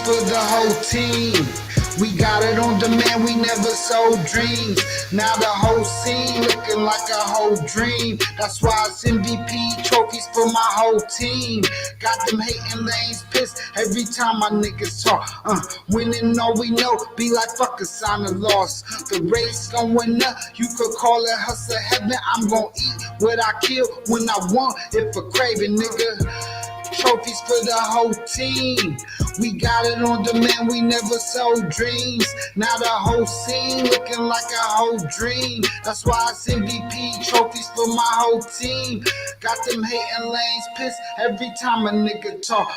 for the whole team. We got it on demand, we never sold dreams. Now the whole scene looking like a whole dream. That's why it's MVP trophies for my whole team. Got them hating lanes pissed every time my niggas talk. Winning all we know, be like fuck a sign of loss. The race going up, you could call it hustle heaven. I'm gon' eat what I kill when I want, if a craving, nigga. Trophies for the whole team. We got it on demand, we never sold dreams. Now the whole scene looking like a whole dream. That's why it's MVP trophies for my whole team. Got them hating lanes pissed every time a nigga talk.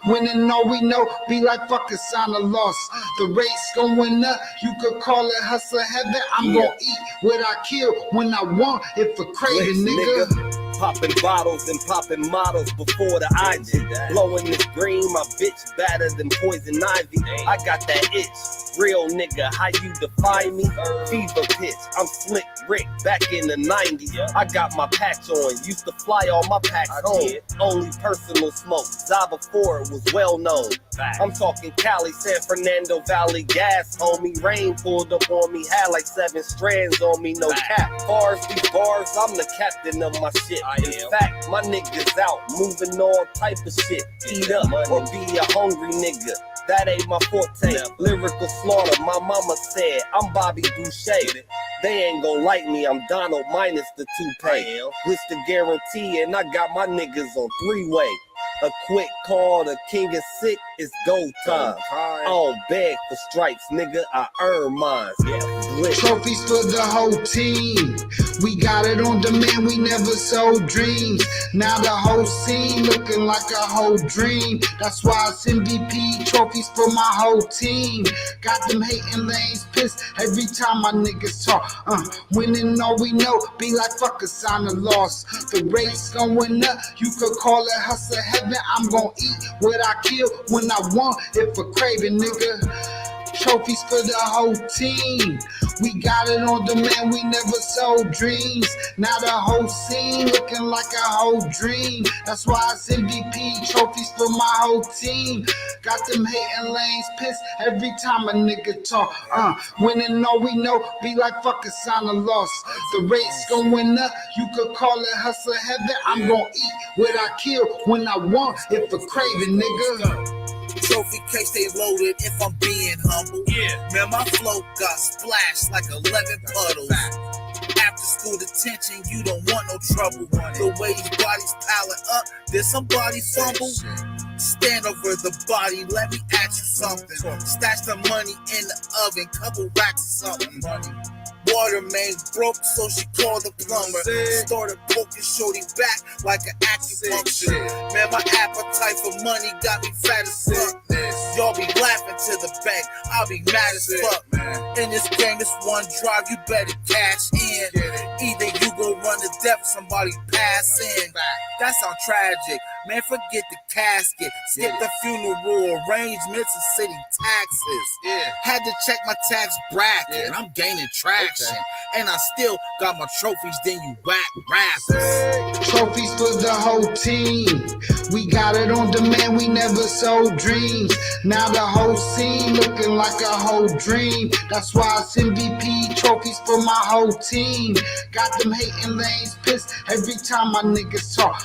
Winning all we know, be like fuck a sign of loss. The race going up, you could call it hustle heaven. I'm gon' eat what I kill when I want, if a craving, nigga. Popping bottles and popping models before the IG. Blowing this green, my bitch better than poison ivy. I got that itch, real nigga, how you define me? Fever pitch, I'm slick Rick back in the 90s. I got my patch on, used to fly all my packs home. Only personal smoke, Zava before it was well known. I'm talking Cali, San Fernando Valley gas, homie. Rain pulled up on me, had like 7 strands on me, no cap. Bars, these bars, I'm the captain of my shit. In fact, my niggas out, moving all type of shit. Eat up or be a hungry nigga. That ain't my forte. Lyrical slaughter, my mama said, I'm Bobby Boucher. They ain't gon' like me, I'm Donald minus the toupee. This the guarantee, and I got my niggas on 3-way. A quick call, the king is sick, it's go time. I don't beg for stripes, nigga, I earn mine. Trophies for the whole team. We got it on demand, we never sold dreams. Now the whole scene looking like a whole dream. That's why it's MVP trophies for my whole team. Got them hating lanes pissed every time my niggas talk. Winning all we know, be like fuck a sign of loss. The race going up, you could call it hustle heaven. I'm gon' eat what I kill when I want, if a craving, nigga. Trophies for the whole team. We got it on demand, we never sold dreams. Now the whole scene looking like a whole dream. That's why it's MVP trophies for my whole team. Got them hating lanes pissed every time a nigga talk. Winning all we know, be like fuck a sign of loss. The race going up, you could call it hustle heaven. I'm gon' eat what I kill when I want, if a craving, nigga. Trophy case they loaded, if I'm being humble. Man, my flow got splashed like 11 puddles. After school detention, you don't want no trouble. The way these bodies piling up, did somebody fumble? Stand over the body, let me ask you something. Stash the money in the oven, couple racks or something. Water main broke, so she called the plumber. Started poking shorty back like an acupuncture. Man, my appetite for money got me fat as fuck. Y'all be laughing to the bank, I'll be mad as fuck. In this game, this one drive, you better cash in. Either you gon' run to death or somebody pass in. That sound tragic. Man, forget the casket. Skip the funeral arrangements and city taxes. Had to check my tax bracket. I'm gaining traction. And I still got my trophies than you whack rappers. Trophies for the whole team. We got it on demand, we never sold dreams. Now the whole scene looking like a whole dream. That's why it's MVP trophies for my whole team. Got them hating lanes pissed every time my niggas talk.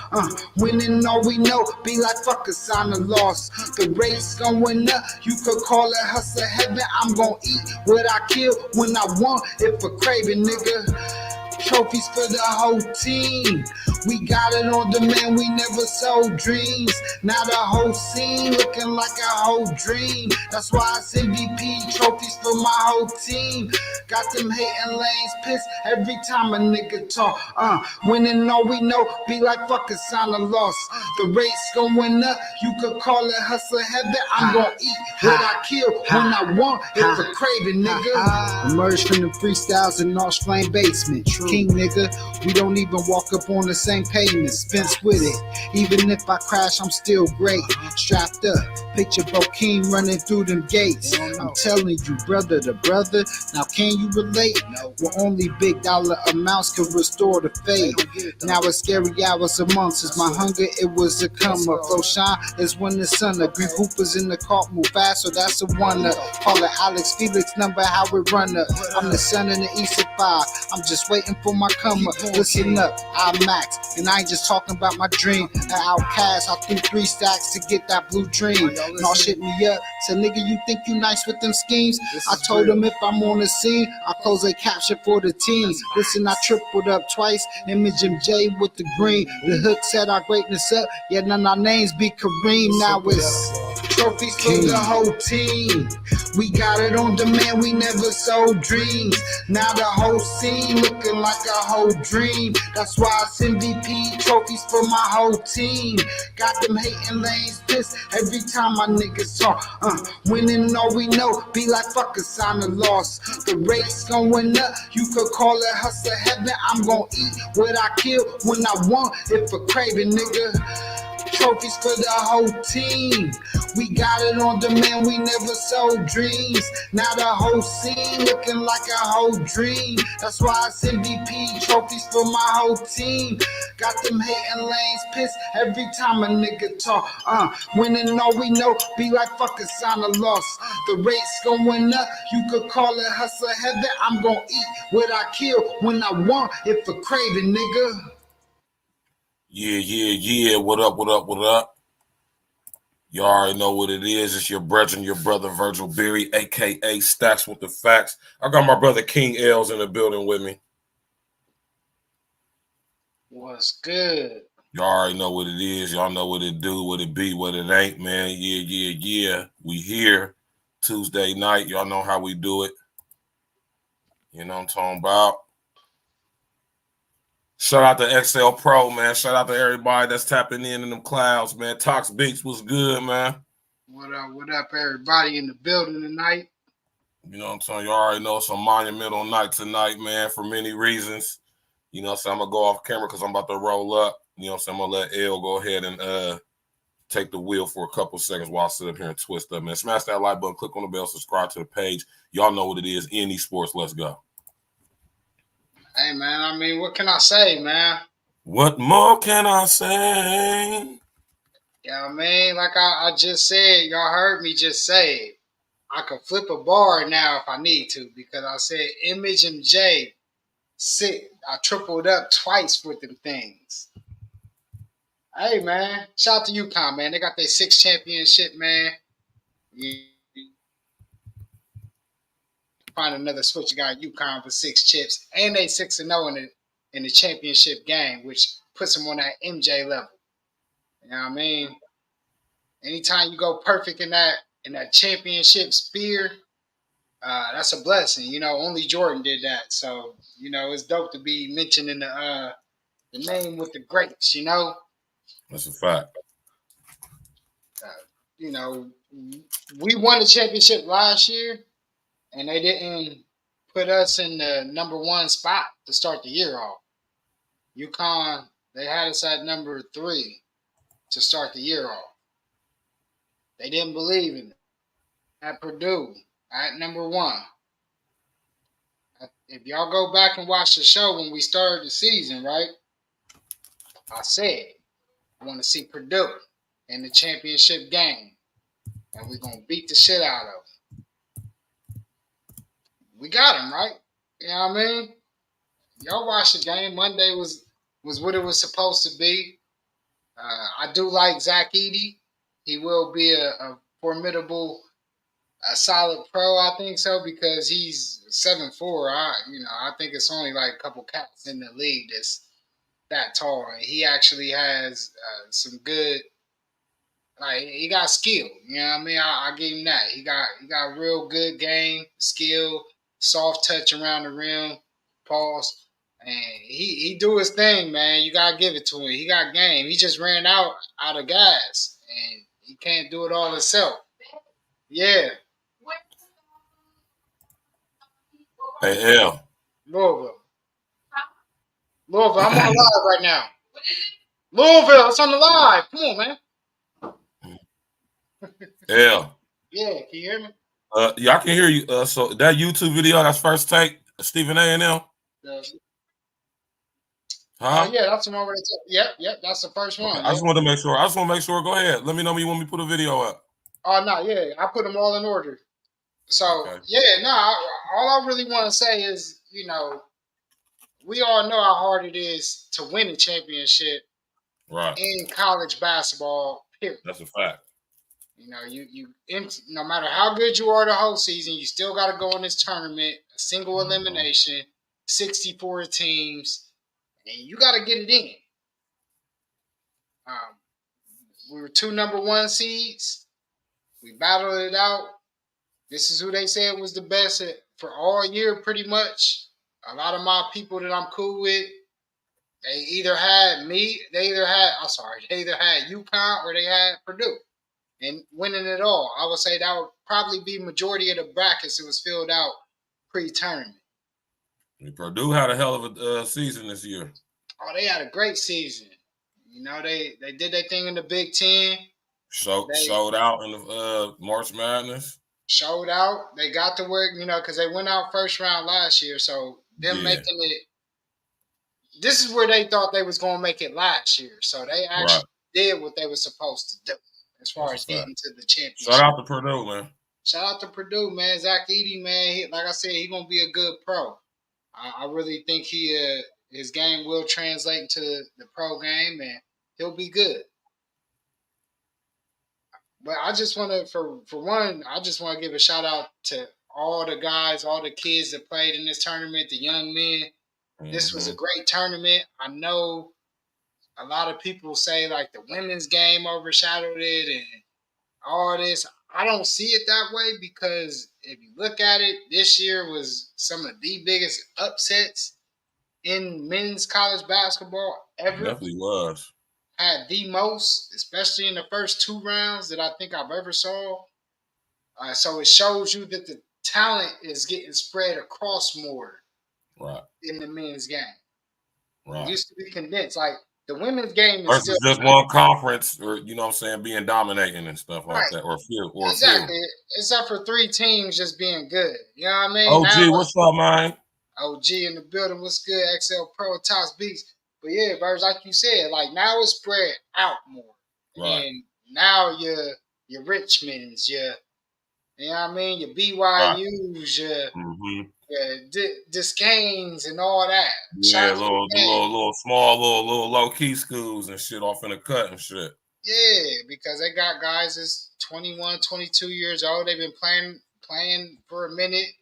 Winning all we know, be like fuck a sign of loss. The race going up, you could call it hustle heaven. I'm gon' eat what I kill when I want, if a craving, nigga. Trophies for the whole team. We got it on demand, we never sold dreams. Now the whole scene looking like a whole dream. That's why it's MVP trophies for my whole team. Got them hating lanes pissed every time a nigga talk. Winning all we know, be like fuck a sign of loss. The race going up, you could call it hustle heaven. I'm gon' eat what I kill when I want, if a craving, nigga. Emerged from the freestyles in North Flame basement. King nigga, we don't even walk up on the same pavement. Spence with it. Even if I crash, I'm still great. Strapped up, picture Bokeem running through them gates. I'm telling you, brother to brother, now can you relate? Well, only big dollar amounts can restore the faith. Now it's scary hours amongst us. My hunger, it was a come up. Flow shine is when the sun. The Greek hoopers in the cart move fast, so that's a wonder. Call it Alex Felix number, how it run up. I'm the son in the east of 5. I'm just waiting for my come up. Listen up, I'm Max, and I ain't just talking about my dream. An outcast, I threw 3 stacks to get that blue dream. Y'all shit me up. Said, nigga, you think you nice with them schemes? I told him if I'm on the scene, I close a caption for the team. Listen, I tripled up twice. Image MJ with the green. The hook set our greatness up. Yet none of our names be Kareem. Now it's trophies for the whole team. We got it on demand, we never sold dreams. Now the whole scene looking like a whole dream. That's why it's MVP trophies for my whole team. Got them hating lanes pissed every time my niggas talk. Winning all we know, be like fuck a sign of loss. The rate's going up, you could call it hustle heaven. I'm gonna eat what I kill when I want. If a craving nigga. Trophies for the whole team. We got it on demand, we never sold dreams. Now the whole scene looking like a whole dream. That's why it's MVP trophies for my whole team. Got them hating lanes pissed every time a nigga talk. Winning all we know, be like fuck a sign of loss. The rate's going up, you could call it hustle heaven. I'm gonna eat what I kill when I want. If a craving nigga. Yeah. What up? You already know what it is. It's your brethren, your brother Virgil Berry, a.k.a. Stacks with the Facts. I got my brother King L's in the building with me. what's good? Y'all already know what it is. Y'all know what it do, what it be, what it ain't, man. Yeah. We here Tuesday night. Y'all know how we do it. You know what I'm talking about? Shout out to XL Pro, man. Shout out to everybody that's tapping in them clouds, man. Tox Beats was good, man. What up, everybody in the building tonight? You know what I'm saying? You already know it's a monumental night tonight, man, for many reasons. You know what I'm saying? I'm going to go off camera because I'm about to roll up. You know what I'm saying? I'm going to let L go ahead and take the wheel for a couple seconds while I sit up here and twist up, man. Smash that like button, click on the bell, subscribe to the page. Y'all know what it is. E.N.E Sports, let's go. Hey, man, I mean, what can I say, man? What more can I say? Yeah, I mean, like I just said, y'all heard me just say it. I could flip a bar now if I need to because I said Image MJ sick. I tripled up twice with them things. Hey, man, shout out to UConn, man. They got their 6th championship, man. You find another switch. You got UConn for 6 chips, and they 6-0 in the championship game, which puts them on that MJ level. You know what I mean? Anytime you go perfect in that championship sphere, that's a blessing. You know, only Jordan did that. So, you know, it's dope to be mentioned in the name with the greats, you know? That's a fact. You know, we won the championship last year, and they didn't put us in the number 1 spot to start the year off. UConn, they had us at number 3 to start the year off. They didn't believe in it. At Purdue, at number 1. If y'all go back and watch the show when we started the season, right? I said I want to see Purdue in the championship game, and we're gonna beat the shit out of them. We got them, right? You know what I mean? Y'all watch the game. Monday was what it was supposed to be. I do like Zach Edey. He will be a formidable, a solid pro. I think so because he's 7'4". I think it's only like a couple cats in the league that's that tall. And he actually has some good. Like he got skill, you know what I mean. I give him that. He got real good game, skill, soft touch around the rim, pause, and he do his thing, man. You gotta give it to him. He got game. He just ran out of gas, and he can't do it all himself. Yeah. Hey, L. Louisville, I'm on live right now. Louisville, it's on the live. Come on, man. Yeah. Yeah, can you hear me? Yeah, I can hear you. So that YouTube video, that's First Take, Stephen A&M. Huh? Yeah, that's the one where it's yep, that's the first one. Okay. I just wanted to make sure. Go ahead. Let me know when you want me to put a video up. Oh no, yeah, I put them all in order. So Okay. yeah, no, all I really want to say is, we all know how hard it is to win a championship Right. in college basketball. Period. That's a fact. No matter how good you are the whole season, you still got to go in this tournament, a single elimination, 64 teams, and you got to get it in. We were 2 number 1 seeds. We battled it out. This is who they said was the best for all year, pretty much. A lot of my people that I'm cool with, they either had UConn or they had Purdue. And winning it all, I would say that would probably be majority of the brackets that was filled out pre-tournament. Purdue had a hell of a season this year. Oh, they had a great season. They did their thing in the Big Ten. Showed out in the March Madness. Showed out. They got to work, because they went out first round last year. So them making it, this is where they thought they was going to make it last year. So they actually did what they were supposed to do as far as getting to the championship. Shout out to Purdue, man. Shout out to Purdue, man. Zach Edey, man. Like I said, he's going to be a good pro. I really think his game will translate into the pro game, and he'll be good. But I just want to, for one, I just want to give a shout out to all the guys, all the kids that played in this tournament, the young men. This was a great tournament. I know a lot of people say like the women's game overshadowed it and all this. I don't see it that way, because if you look at it, this year was some of the biggest upsets in men's college basketball ever. Definitely was. Had the most, especially in the first 2 rounds, that I think I've ever saw. So it shows you that the talent is getting spread across more in the men's game. It used to be condensed. Like the women's game is still just one conference, or being dominating and stuff like that, or a few. Exactly. Except for 3 teams just being good. You know what I mean? OG, what's up, man? OG in the building. What's good? XL Pro, Tops Beats. But yeah, Birds, like you said, like now it's spread out more. And now your Richmonds, you know what I mean? Your BYUs, your Duquesnes and all that. Yeah, little small, little low key schools and shit off in the cut and shit. Yeah, because they got guys that's 21, 22 years old. They've been playing for a minute,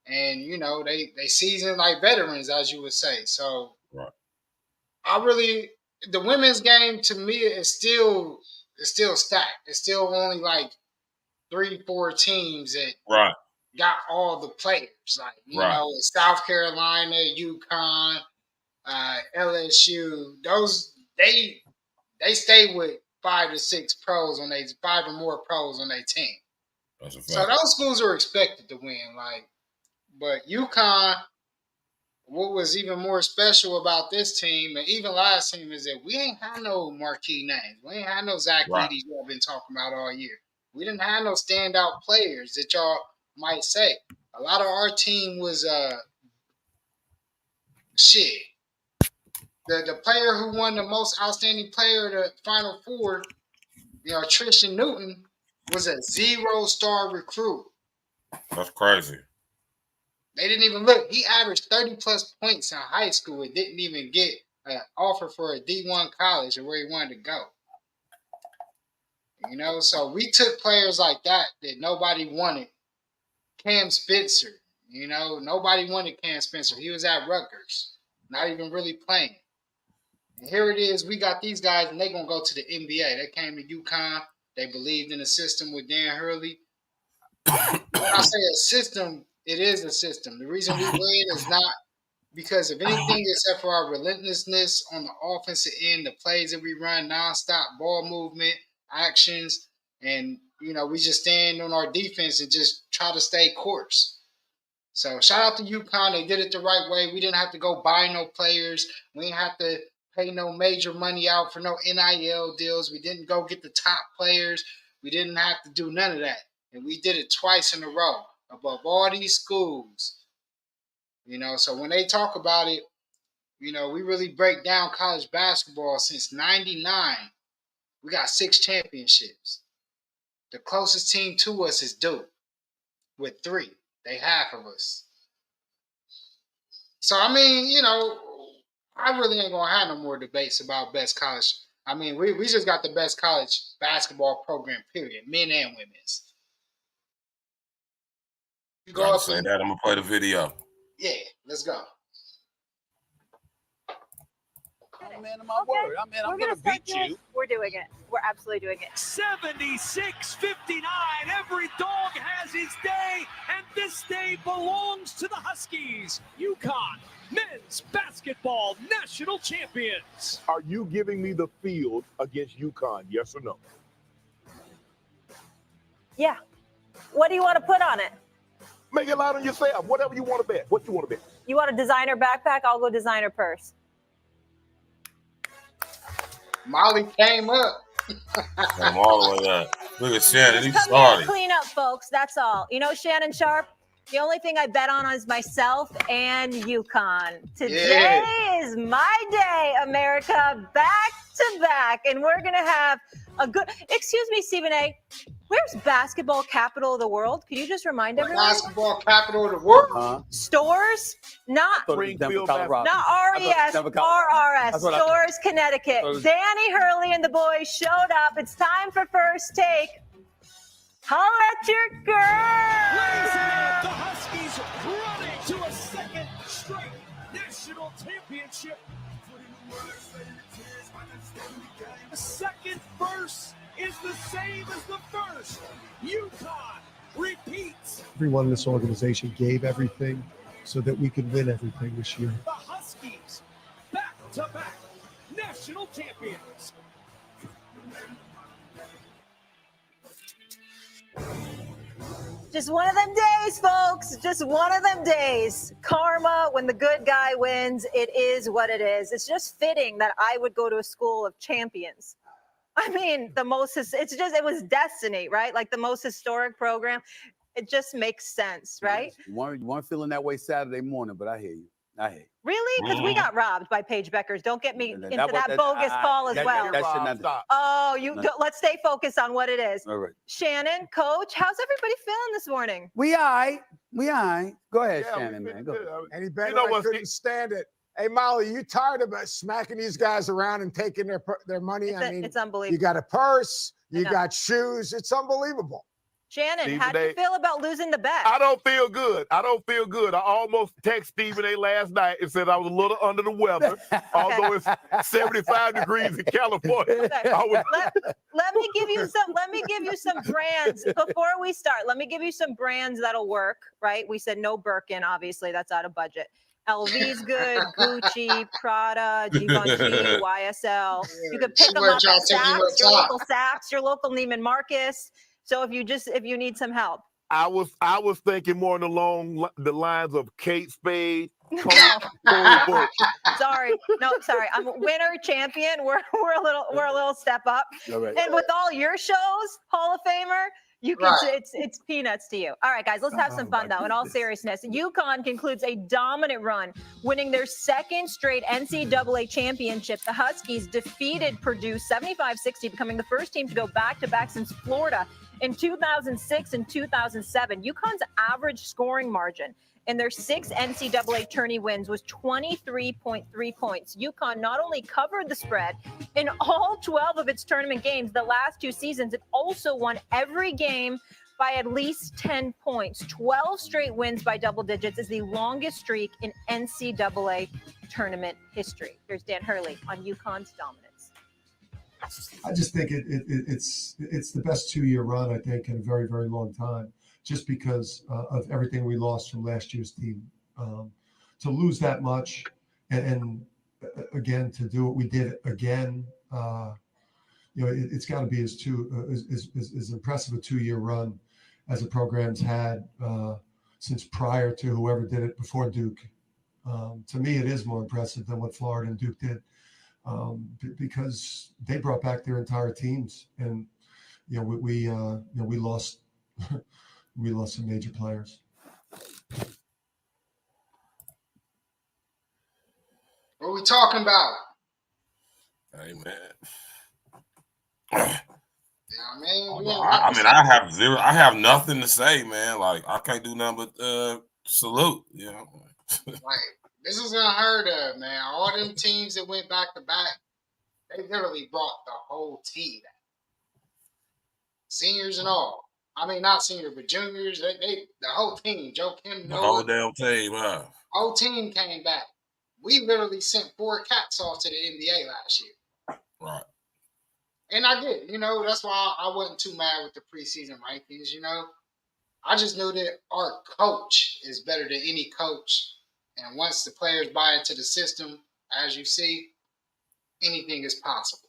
and they seasoned like veterans, as you would say. So the women's game to me is still stacked. It's still only like 3-4 teams that got all the players. Like South Carolina, UConn, LSU. Those they stay with 5 to 6 pros on 5 or more pros on their team. That's a fact. So those schools are expected to win. But UConn, what was even more special about this team, and even last team, is that we ain't had no marquee names. We ain't had no Zach Edey y'all been talking about all year. We didn't have no standout players that y'all might say. A lot of our team was The player who won the most outstanding player of the Final Four, Tristan Newton, was a 0-star recruit. That's crazy. They didn't even look. He averaged 30-plus points in high school and didn't even get an offer for a D1 college or where he wanted to go. So we took players like that nobody wanted. Cam Spencer, nobody wanted Cam Spencer. He was at Rutgers, not even really playing. And here it is. We got these guys, and they're going to go to the NBA. They came to UConn. They believed in the system with Dan Hurley. When I say a system, it is a system. The reason we win is not because of anything except for our relentlessness on the offensive end, the plays that we run, nonstop ball movement, actions, and, we just stand on our defense and just try to stay course. So shout out to UConn. They did it the right way. We didn't have to go buy no players. We didn't have to pay no major money out for no NIL deals. We didn't go get the top players. We didn't have to do none of that. And we did it twice in a row above all these schools. You know, so when they talk about it, you know, we really break down college basketball since 99. We got 6 championships. The closest team to us is Duke with 3. They half of us. So, I mean, you know, I really ain't going to have no more debates about best college. I mean, we just got the best college basketball program, period, men and women's. You go up say that. I'm going to play the video. Yeah, let's go. I'm a man of my word. I'm going to beat you. We're doing it. We're absolutely doing it. 76-59. Every dog has his day, and this day belongs to the Huskies. UConn, men's basketball national champions. Are you giving me the field against UConn, yes or no? Yeah. What do you want to put on it? Make it loud on yourself. Whatever you want to bet. What you want to bet? You want a designer backpack? I'll go designer purse. Molly came up. Came all the way up. Look at Shannon. He's Come starting. Clean up, folks. That's all. You know, Shannon Sharp, the only thing I bet on is myself and UConn. Today is my day, America. Back to back. And we're going to have a good... Excuse me, Stephen A. Where's basketball capital of the world? Can you just remind everyone? Basketball capital of the world? Stores? Not Denver, Colorado. Not RES, RRS. Stores, Connecticut. Danny Hurley and the boys showed up. It's time for First Take. Holla at your girl! The Huskies running to a second straight national championship. The second verse is the same as the first. UConn repeats. Everyone in this organization gave everything so that we could win everything this year. The Huskies, back-to-back national champions. Just one of them days, folks. Just one of them days. Karma, when the good guy wins, it is what it is. It's just fitting that I would go to a school of champions. I mean, it was destiny, right? Like the most historic program. It just makes sense, right? You weren't feeling that way Saturday morning, but I hear you. Really? Because we got robbed by Paige Beckers. Don't get me into that bogus call as well. Let's stay focused on what it is. All right. Shannon, Coach, how's everybody feeling this morning? We all right. Go ahead, Shannon, man. Go ahead. And he bet I couldn't stand it. Hey, Molly, you tired of smacking these guys around and taking their money? It's unbelievable. You got a purse. You got shoes. It's unbelievable. Shannon, how do you feel about losing the bet? I don't feel good. I almost texted Stephen A. last night and said I was a little under the weather, although it's 75 degrees in California. Let me give you some brands before we start. Let me give you some brands that'll work, right? We said no Birkin, obviously that's out of budget. LV's good, Gucci, Prada, Givenchy, YSL. You could pick them up at Saks, your local Saks, your local Neiman Marcus. So if you need some help. I was thinking more along the lines of Kate Spade. Sorry. I'm a winner, champion. We're a little step up. Right. And with all your shows, Hall of Famer, you can it's peanuts to you. All right, guys, let's have some fun though. In all seriousness, UConn concludes a dominant run, winning their second straight NCAA championship. The Huskies defeated Purdue 75-60, becoming the first team to go back-to-back since Florida in 2006 and 2007. UConn's average scoring margin in their 6 NCAA tourney wins was 23.3 points. UConn not only covered the spread in all 12 of its tournament games the last 2 seasons, it also won every game by at least 10 points. 12 straight wins by double digits is the longest streak in NCAA tournament history. Here's Dan Hurley on UConn's dominance. I just think it's the best 2-year run, I think, in a very, very long time, just because of everything we lost from last year's team. To lose that much and again, to do what we did again, it's got to be as impressive a 2-year run as the program's had since prior to whoever did it before Duke. To me, it is more impressive than what Florida and Duke did. because they brought back their entire teams, and we lost we lost some major players. What are we talking about? Hey, man. I have zero. I have nothing to say, man. Like, I can't do nothing but salute. Like, this is unheard of, man. All them teams that went back to back, they literally brought the whole team back. Seniors and all. I mean, not seniors, but juniors. The whole team. Joe Kim, The Noah, whole damn team, huh? whole team came back. We literally sent 4 cats off to the NBA last year. Right. And I did. That's why I wasn't too mad with the preseason rankings. I just knew that our coach is better than any coach. And once the players buy into the system, as you see, anything is possible.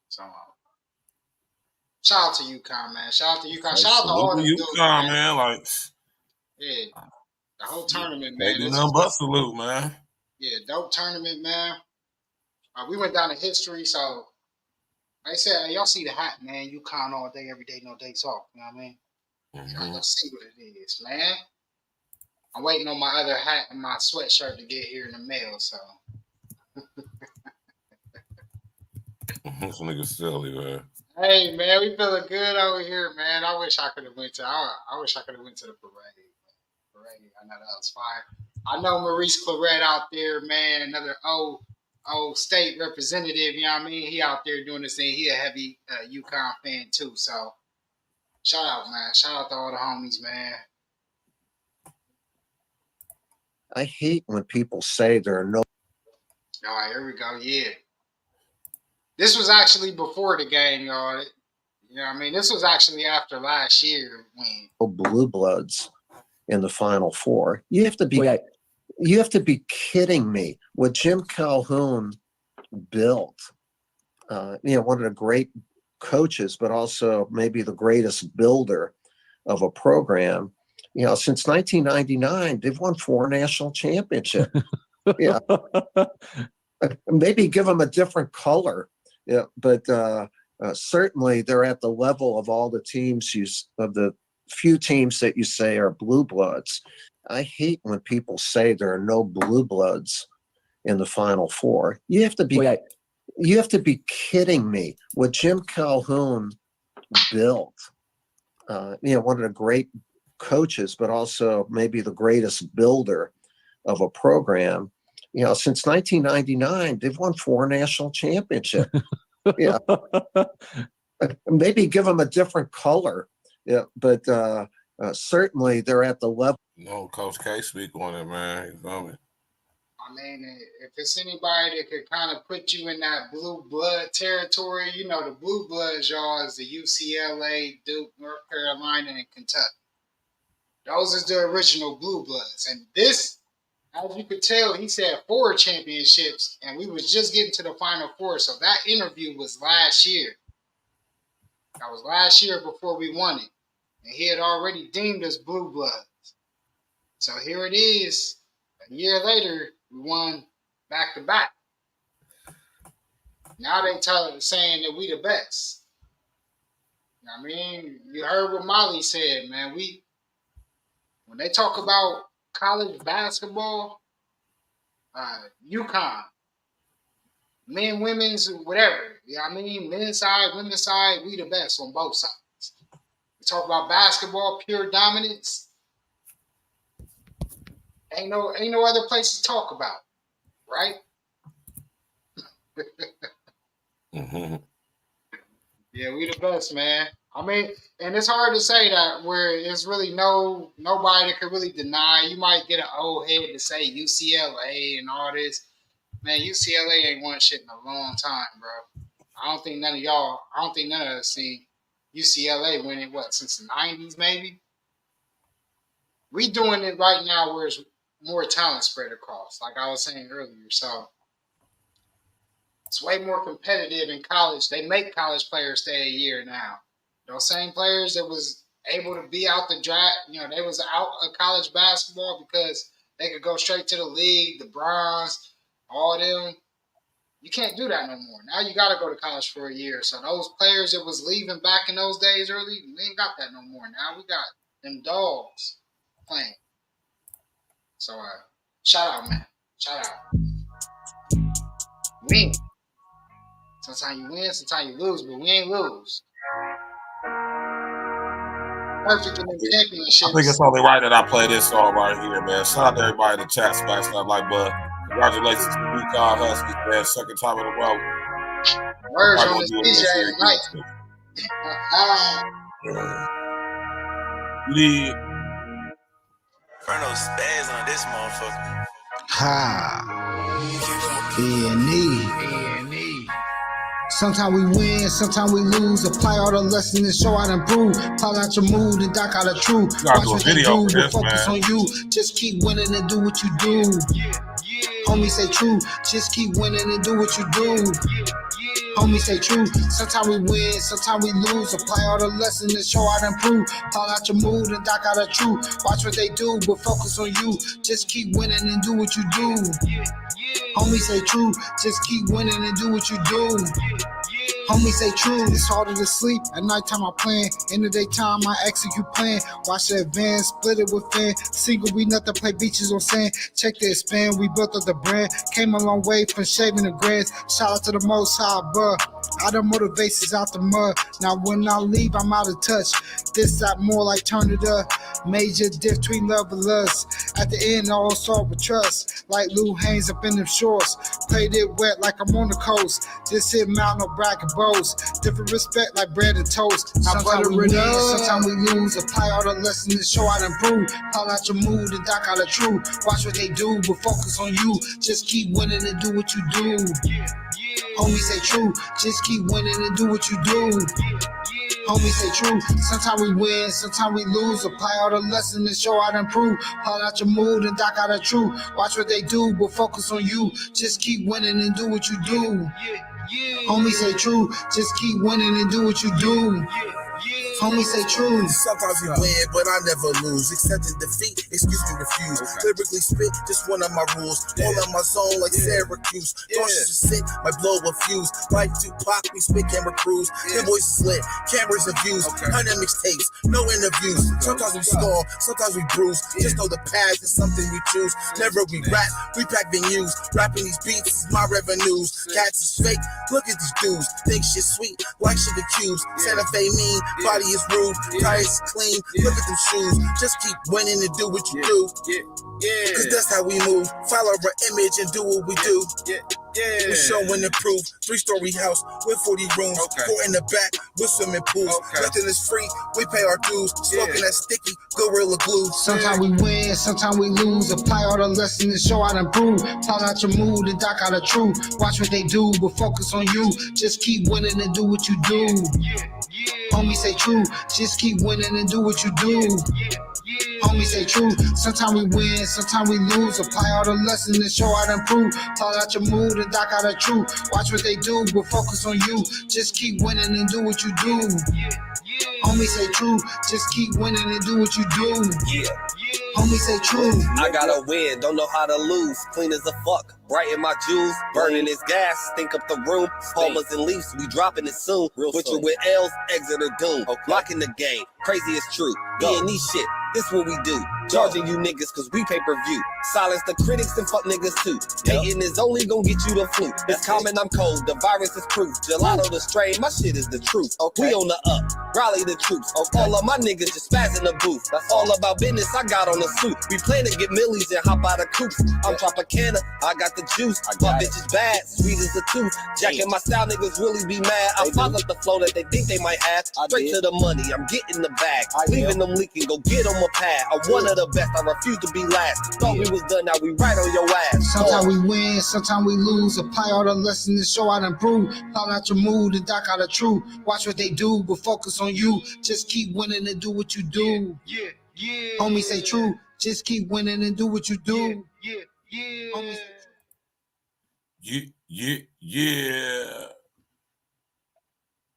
So, shout out to UConn, man. Shout out to UConn. Shout out to all them dudes, man. Like, yeah, the whole tournament, can't man. do nothing but salute, man. Yeah, dope tournament, man. We went down to history, so like I said, y'all see the hat, man. UConn all day, every day, no days off. You know what I mean? Mm-hmm. Y'all see what it is, man. I'm waiting on my other hat and my sweatshirt to get here in the mail, so. This nigga silly, man. Hey, man, we feeling good over here, man. I wish I could have went to the parade. I know that was fire. I know Maurice Claret out there, man. Another old state representative. You know what I mean? He out there doing this thing. He a heavy UConn fan too. So shout out, man. Shout out to all the homies, man. I hate when people say there are no. All right, here we go. Yeah. This was actually before the game, y'all. You know what I mean? This was actually after last year when Blue Bloods in the Final Four. You have to be kidding me. What Jim Calhoun built, one of the great coaches, but also maybe the greatest builder of a program. Since 1999, they've won 4 national championships. Yeah, maybe give them a different color. Yeah, but certainly they're at the level of all the teams of the few teams that you say are blue bloods. I hate when people say there are no blue bloods in the Final Four. You have to be kidding me. What Jim Calhoun built, one of the great coaches, but also maybe the greatest builder of a program. Since 1999, they've won 4 national championships. Yeah, maybe give them a different color. Yeah, but certainly they're at the level. Coach K speak on it, man. You feel me? I mean, if it's anybody that could kind of put you in that blue blood territory, the blue bloods, y'all, is the UCLA, Duke, North Carolina, and Kentucky. Those is the original blue bloods. And this, as you could tell, he said 4 championships, and we was just getting to the Final Four. So that interview was last year. That was last year before we won it. And he had already deemed us blue bloods. So here it is. A year later, we won back-to-back. Now they saying that we the best. You know what I mean? You heard what Molly said, man. When they talk about college basketball, UConn, men, women's, whatever. You know what I mean? Men's side, women's side, we the best on both sides. We talk about basketball, pure dominance. Ain't no other place to talk about, right? Mm-hmm. Yeah, we the best, man. I mean, and it's hard to say that where it's really nobody that could really deny. You might get an old head to say UCLA and all this. Man, UCLA ain't won shit in a long time, bro. I don't think none of us seen UCLA winning, since the 90s maybe? We doing it right now where it's more talent spread across, like I was saying earlier. So it's way more competitive in college. They make college players stay a year now. Those same players that was able to be out the draft, they was out of college basketball because they could go straight to the league, the Browns, all them. You can't do that no more. Now you got to go to college for a year. So those players that was leaving back in those days early, we ain't got that no more. Now we got them dogs playing. So shout out, man. Shout out. Win. Sometimes you win, sometimes you lose, but we ain't lose. Perfect in the championships. I think it's only right that I play this song right here, man. Shout out to everybody in the chat, smash that like button. Congratulations to the UConn Huskies, man. Second time in a row. Words on this DJ tonight. Bruno spaz on this motherfucker. Ha. E.N.E. Sometimes we win, sometimes we lose. Apply all the lessons and show how to improve. Call out your mood and dock out the truth. Watch what they do, but focus on you. Just keep winning and do what you do. Homie say true, just keep winning and do what you do. Homie say true, sometimes we win, sometimes we lose. Apply all the lessons and show how to improve. Call out your mood and dock out the truth. Watch what they do, but focus on you. Just keep winning and do what you do. Homie say true, just keep winning and do what you do. Homie say true, it's harder to sleep. At nighttime I plan, in the daytime I execute plan. Watch the advance, split it with fan. Single we nothing, play beaches on sand. Check the expand, we built up the brand. Came a long way from shaving the grass. Shout out to the most high above. All the motivations out the mud. Now when I leave, I'm out of touch. This out more like turn it up. Major diff between love and lust. At the end, all start with trust. Like Lou Haynes up in them shorts. Played it wet like I'm on the coast. This hit mountain, no bracket bows. Different respect like bread and toast. Sometimes we win, sometimes we lose. Apply all the lessons and show how to improve. Call out your mood and dock out the truth. Watch what they do, but focus on you. Just keep winning and do what you do. Homie say true, just keep winning and do what you do. Homie say true, sometimes we win, sometimes we lose. Apply all the lessons and show how to improve. Call out your mood and dock out the truth. Watch what they do, but focus on you. Just keep winning and do what you do. Homie say true, just keep winning and do what you do. Homie say true. Sometimes we win, but I never lose. Accepting defeat, excuse me, refuse. Lyrically spit, just one of my rules. All on my zone like Syracuse. Cautious to sit, my blow a fuse. Like Tupac, we spit camera crews. Them boys is lit, cameras and views. 100 mixtapes, no interviews. Sometimes we score, sometimes we bruise. Just know the path is something we choose. Never we rap, we pack venues. Rapping these beats is my revenues. Cats is fake, look at these dudes. Think shit sweet, like sugar cubes. Santa Fe mean, body is rude, tires clean, look at them shoes. Just keep winning and do what you do. Cause that's how we move. Follow our image and do what we do. We show and improve. 3-story house with 40 rooms. 4 in the back with swimming pools. Nothing is free, we pay our dues. Smoking that sticky Gorilla Glue. Sometimes we win, sometimes we lose. Apply all the lessons and show how to improve. Call out your mood and dock out the truth. Watch what they do, but focus on you. Just keep winning and do what you do. Homie say true, just keep winning and do what you do. Homie say true, sometimes we win, sometimes we lose. Apply all the lessons and show how to improve. Call out your mood and dock out the truth. Watch what they do, but focus on you. Just keep winning and do what you do. Homie say true, just keep winning and do what you do. Homie say true. I gotta win, don't know how to lose. Clean as a fuck, bright in my jewels. Burning this gas, stink up the room. Palmers and leaves, we dropping it soon. Butcher with L's, exit or doom. Locking the game, crazy is true. E.N.E shit, this what we do. Charging you niggas cause we pay-per-view. Silence the critics and fuck niggas too. Hating is only gonna get you the flu. It's common, I'm cold, the virus is proof. Gelato the strain, my shit is the truth. We on the up, rally the troops. All of my niggas just spaz in the booth. That's all about business, I got on the suit. We plan to get millies and hop out of coops. I'm Tropicana, I got the juice. My bitch is bad, sweet as a tooth. Jacking my style, niggas really be mad. I follow the flow that they think they might have. Straight to the money, I'm getting the bag. Leaving them leaking, go get them a pad. I'm one of the best, I refuse to be last. Thought we was done, now we right on your ass. Sometimes we win, sometimes we lose. Apply all the lessons and show how to improve. Call out your mood and dock out the truth. Watch what they do, but focus on you. Just keep winning and do what you do. Homie say true, just keep winning and do what you do. Homie say Yeah.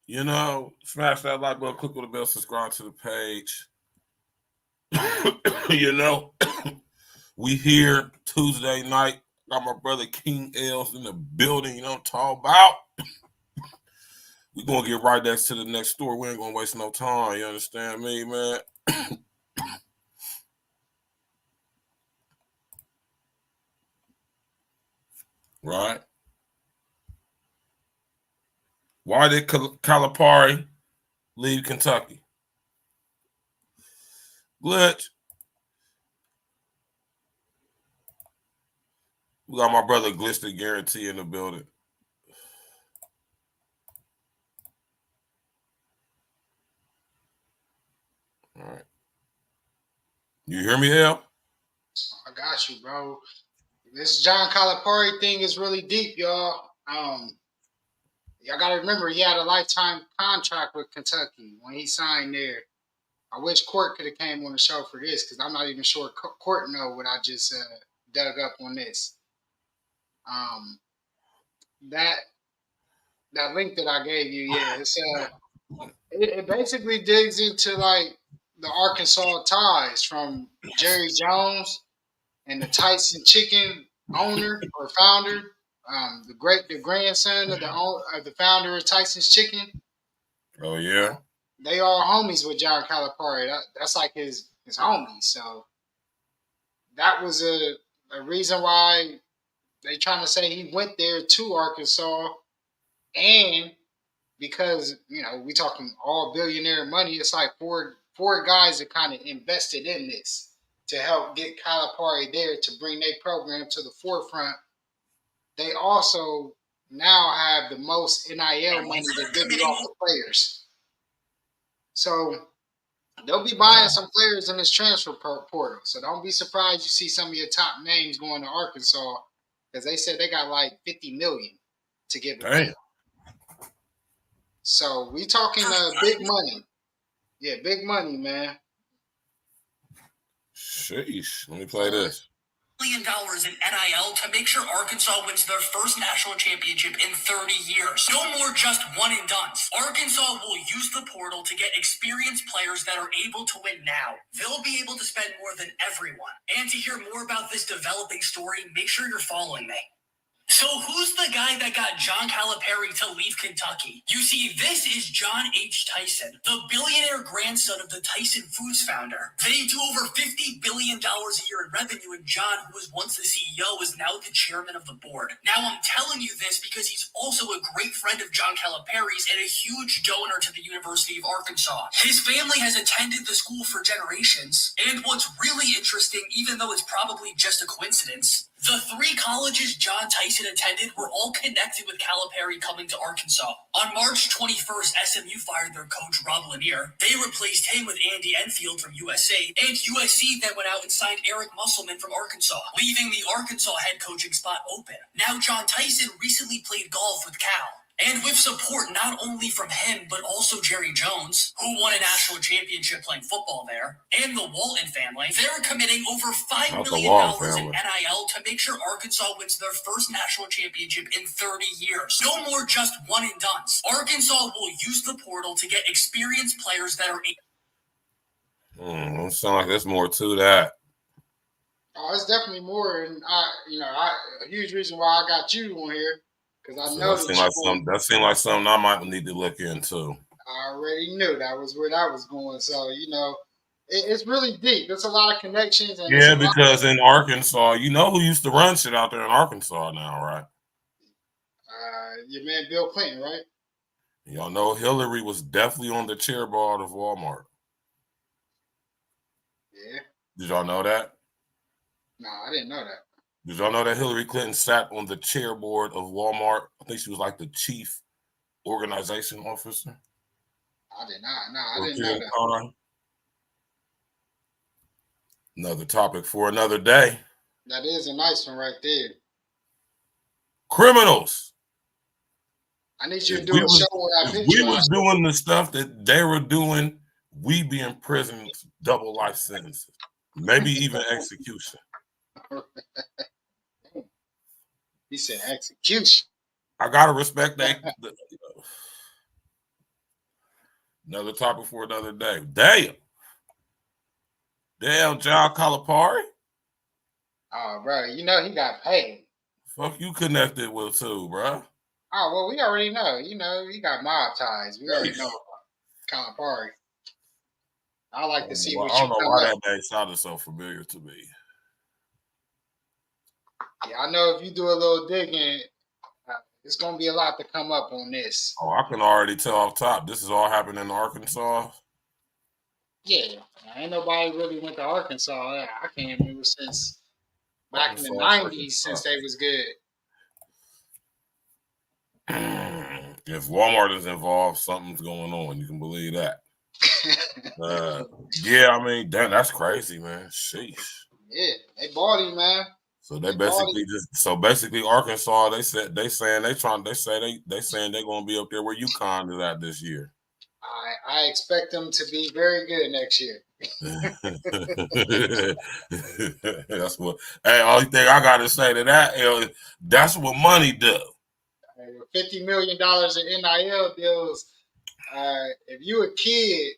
You know, smash that like button, click on the bell, subscribe to the page. You know, we here Tuesday night, Got my brother King L's in the building. You know what I'm talking about? We're going to get right next to the next story. We ain't going to waste no time. You understand me, man? Right? Why did Calipari leave Kentucky? Glitch. We got my brother Glitch the Guarantee in the building. All right. You hear me, Al? I got you, bro. This John Calipari thing is really deep, y'all. Y'all got to remember he had a lifetime contract with Kentucky when he signed there. I wish Court could have came on the show for this because I'm not even sure Court know what I just dug up on this. That link that I gave you, yeah, it's it basically digs into like the Arkansas ties from Jerry Jones and the Tyson Chicken owner or founder, the grandson of the founder of Tyson's Chicken. Oh yeah, they are homies with John Calipari. That's like his homie. So that was a reason why they trying to say he went there to Arkansas, and because we talking all billionaire money. It's like four guys that kind of invested in this to help get Calipari there to bring their program to the forefront. They also now have the most NIL money to divvy off the players. So they'll be buying some players in this transfer portal. So don't be surprised you see some of your top names going to Arkansas because they said they got like $50 million to give away. So we talking big money. Yeah, big money, man. Sheesh. Let me play this. $1 million in NIL to make sure Arkansas wins their first national championship in 30 years. No more just one and dones. Arkansas will use the portal to get experienced players that are able to win now. They'll be able to spend more than everyone. And to hear more about this developing story, make sure you're following me. So who's the guy that got John Calipari to leave Kentucky? You see, this is John H. Tyson, the billionaire grandson of the Tyson Foods founder. They do over $50 billion a year in revenue, and John, who was once the CEO, is now the chairman of the board. Now, I'm telling you this because he's also a great friend of John Calipari's and a huge donor to the University of Arkansas. His family has attended the school for generations, and what's really interesting, even though it's probably just a coincidence, the 3 colleges John Tyson attended were all connected with Calipari coming to Arkansas. On March 21st, SMU fired their coach, Rob Lanier. They replaced him with Andy Enfield from USA, and USC then went out and signed Eric Musselman from Arkansas, leaving the Arkansas head coaching spot open. Now, John Tyson recently played golf with Cal. And with support not only from him, but also Jerry Jones, who won a national championship playing football there, and the Walton family, they're committing over $5 million in NIL to make sure Arkansas wins their first national championship in 30 years. No more just one and dones. Arkansas will use the portal to get experienced players that are... It sounds like there's more to that. Oh, it's definitely more, and a huge reason why I got you on here. Because I know that seemed like something I might need to look into. I already knew that was where that was going. So, it's really deep. There's a lot of connections. And yeah, because in Arkansas, you know who used to run shit out there in Arkansas now, right? Your man Bill Clinton, right? Y'all know Hillary was definitely on the chair board of Walmart. Yeah. Did y'all know that? No, I didn't know that. Did y'all know that Hillary Clinton sat on the chair board of Walmart? I think she was like the chief organization officer. I did not. No, I didn't know that. Another topic for another day. That is a nice one right there. Criminals. I need you to do a show where I we was doing the stuff that they were doing, we'd be in prison double life sentences. Maybe even execution. He said execution. I gotta respect that. Another topic for another day. Damn, John Calipari. Oh, bro, he got paid. Fuck you connected with too, bro. Oh, well, we already know. You know, he got mob ties. We already know about Calipari. I like to see what I you don't know come why up. that name sounded so familiar to me. Yeah, I know if you do a little digging, it's going to be a lot to come up on this. Oh, I can already tell off top. This is all happening in Arkansas. Yeah, ain't nobody really went to Arkansas. I can't remember since back in the Arkansas, 90s since they was good. If Walmart is involved, something's going on. You can believe that. Yeah, I mean, damn, that's crazy, man. Sheesh. Yeah, they bought him, man. So they basically basically Arkansas, they saying they're gonna be up there where UConn is at this year. I expect them to be very good next year. That's what. Hey, only thing I gotta say to that is that's what money do. $50 million in NIL deals. If you a kid,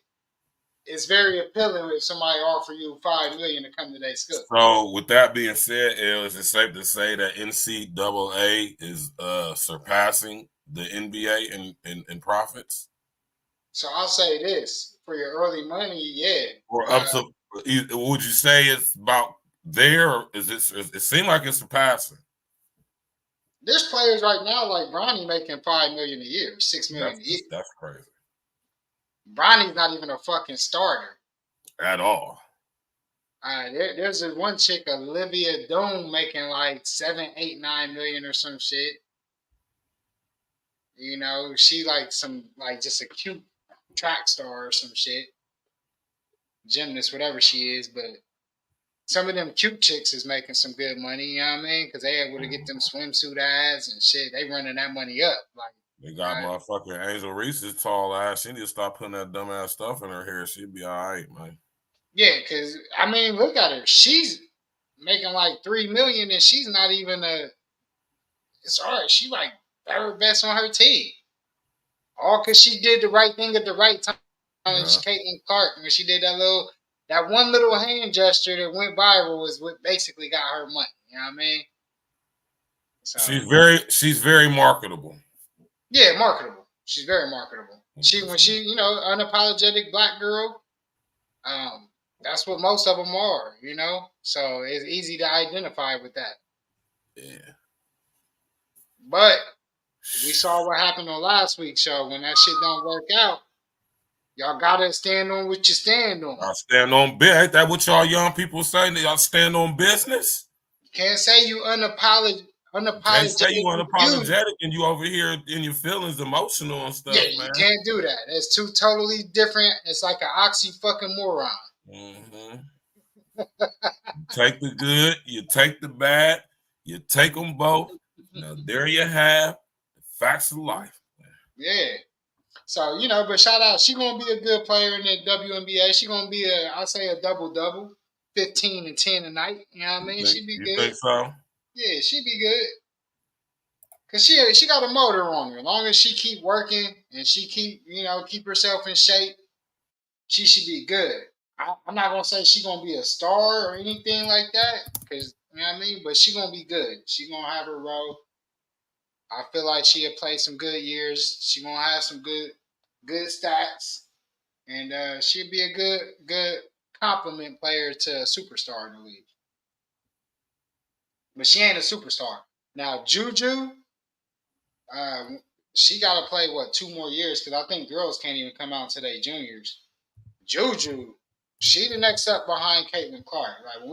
it's very appealing if somebody offer you $5 million to come to their school. So, with that being said, is it safe to say that NCAA is surpassing the NBA in profits? So I'll say this: for your early money, yeah. Or up to, would you say it's about there? Or is it seems like it's surpassing? There's players right now like Bronny making $5 million a year, $6 million a year. That's crazy. Bronny's not even a fucking starter At all. There's this one chick, Olivia Doom, making like 7, 8, 9 million or some shit. You know, she like some like just a cute track star or some shit, gymnast, whatever she is. But some of them cute chicks is making some good money. You know what I mean? Because they able to get them swimsuit ads and shit. They running that money up. Like they got motherfucking Angel Reese's tall ass. She need to stop putting that dumb ass stuff in her hair. She'd be all right, man. Yeah, because I mean, look at her. She's making like 3 million, and she's not even a. It's alright. She like third best on her team. All because she did the right thing at the right time. Yeah. Caitlin Clark, when she did that one little hand gesture that went viral, was what basically got her money. You know what I mean? So, she's very marketable. Yeah, marketable. She's very marketable. When she unapologetic black girl. That's what most of them are, you know. So it's easy to identify with that. Yeah. But we saw what happened on last week's show. When that shit don't work out, y'all gotta stand on what you stand on. I stand on business. Ain't that what y'all young people say? Y'all stand on business? Can't say you unapologetic. Can't say you unapologetic and you over here in your feelings, emotional and stuff, man. You can't do that. It's two totally different. It's like an oxy fucking moron. Mm-hmm. You take the good, you take the bad, you take them both. Now there you have the facts of life. Yeah. So, but shout out, she gonna be a good player in the WNBA. She gonna be I'll say a double-double, 15 and 10 a night. You know what I mean? She be good. You think so? Yeah, she be good. Cause she got a motor on her. As long as she keep working and she keep herself in shape, she should be good. I'm not gonna say she gonna be a star or anything like that, cause you know what I mean. But she gonna be good. She gonna have her role. I feel like she'll play some good years. She gonna have some good stats, and she'll be a good complement player to a superstar in the league. But she ain't a superstar. Now Juju, she got to play 2 more years, because I think girls can't even come out until they juniors. Juju, she the next up behind Caitlin Clark. Like when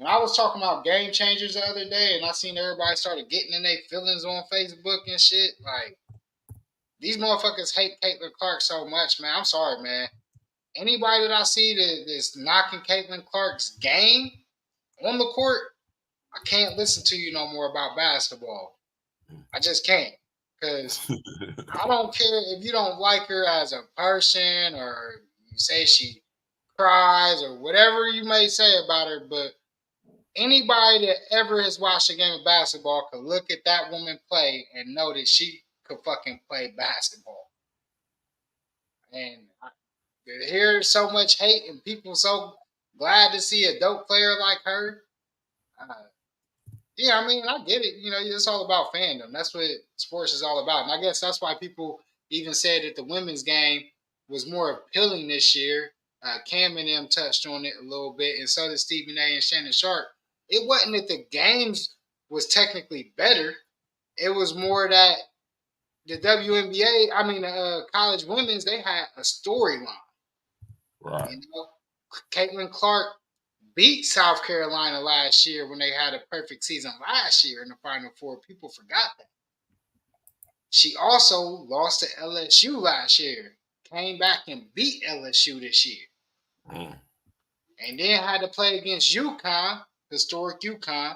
I was talking about game changers the other day, and I seen everybody started getting in their feelings on Facebook and shit. Like these motherfuckers hate Caitlin Clark so much, man. I'm sorry, man. Anybody that I see that's knocking Caitlin Clark's game on the court, I can't listen to you no more about basketball. I just can't. Because I don't care if you don't like her as a person, or you say she cries, or whatever you may say about her, but anybody that ever has watched a game of basketball could look at that woman play and know that she could fucking play basketball. And to hear so much hate and people so glad to see a dope player like her, Yeah, I mean, I get it. You know, it's all about fandom. That's what sports is all about. And I guess that's why people even said that the women's game was more appealing this year. Cam and them touched on it a little bit, and so did Stephen A. and Shannon Sharp. It wasn't that the games was technically better. It was more that the WNBA, I mean, college women's, they had a storyline. Right. You know, Caitlin Clark beat South Carolina last year when they had a perfect season last year in the Final Four. People forgot that. She also lost to LSU last year, came back and beat LSU this year, and then had to play against UConn, historic UConn,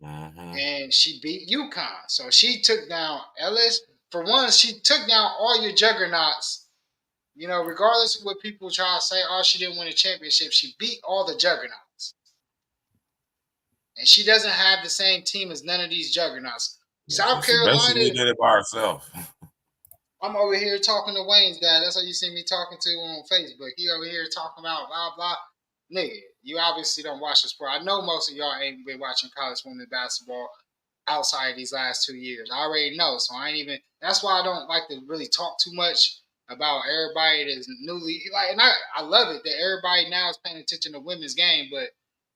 and she beat UConn. So she took down LSU. For one, she took down all your juggernauts. You know, regardless of what people try to say, oh, she didn't win a championship. She beat all the juggernauts. And she doesn't have the same team as none of these juggernauts. South She Carolina, basically did it by herself. I'm over here talking to Wayne's dad. That's how you see me talking to him on Facebook. He over here talking about blah, blah. Nigga, you obviously don't watch the sport. I know most of y'all ain't been watching college women's basketball outside these last 2 years. I already know. So I ain't even, that's why I don't like to really talk too much about everybody that's newly, like, and I love it that everybody now is paying attention to women's game, but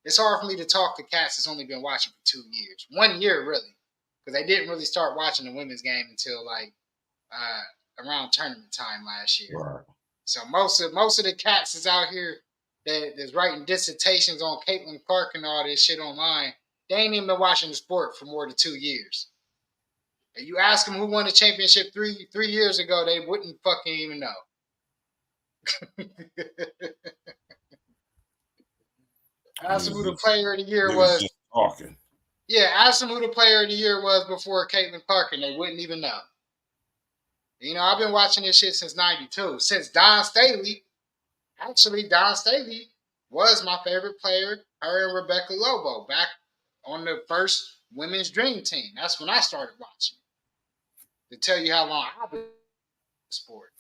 it's hard for me to talk to cats that's only been watching for 2 years. 1 year, really. Because they didn't really start watching the women's game until, like, around tournament time last year. Right. So most of the cats is out here that's writing dissertations on Caitlin Clark and all this shit online. They ain't even been watching the sport for more than 2 years. And you ask them who won the championship three years ago, they wouldn't fucking even know. Ask them who the player of the year was. Just talking. Yeah, ask them who the player of the year was before Caitlin Clark, and they wouldn't even know. You know, I've been watching this shit since '92. Since Don Staley. Actually, Don Staley was my favorite player, her and Rebecca Lobo, back on the first women's dream team. That's when I started watching. To tell you how long I've been in the sport.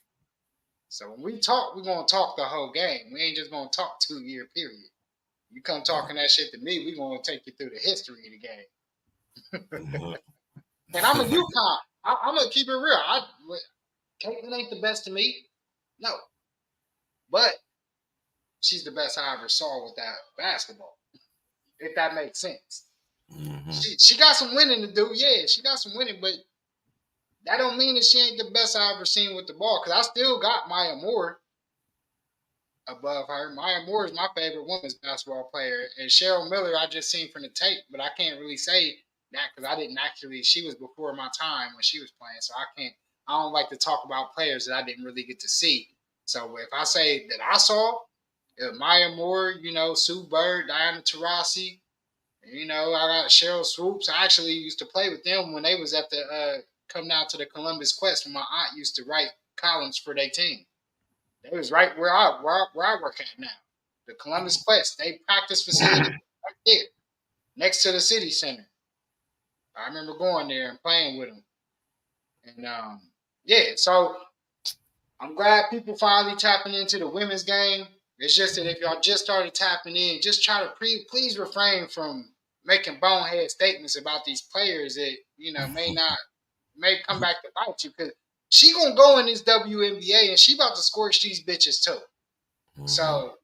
So when we talk, we're going to talk the whole game. We ain't just going to talk 2 year period. You come talking that shit to me, we're going to take you through the history of the game. And I'm a UConn. I'm going to keep it real. Caitlin ain't the best to me. No. But she's the best I ever saw with that basketball. If that makes sense. She got some winning to do. Yeah, she got some winning, but that don't mean that she ain't the best I ever seen with the ball. Because I still got Maya Moore above her. Maya Moore is my favorite women's basketball player. And Cheryl Miller, I just seen from the tape, but I can't really say that because I didn't actually, she was before my time when she was playing. So I don't like to talk about players that I didn't really get to see. So if I say that I saw, Maya Moore, you know, Sue Bird, Diana Taurasi, you know, I got Cheryl Swoops. I actually used to play with them when they was at the come down to the Columbus Quest when my aunt used to write columns for their team. They was right where I work at now. The Columbus Quest. They practice facility right there, next to the city center. I remember going there and playing with them. And yeah, so I'm glad people finally tapping into the women's game. It's just that if y'all just started tapping in, just try to please refrain from making bonehead statements about these players that, you know, may come back to bite you. Because she gonna go in this WNBA and she about to scorch these bitches too. So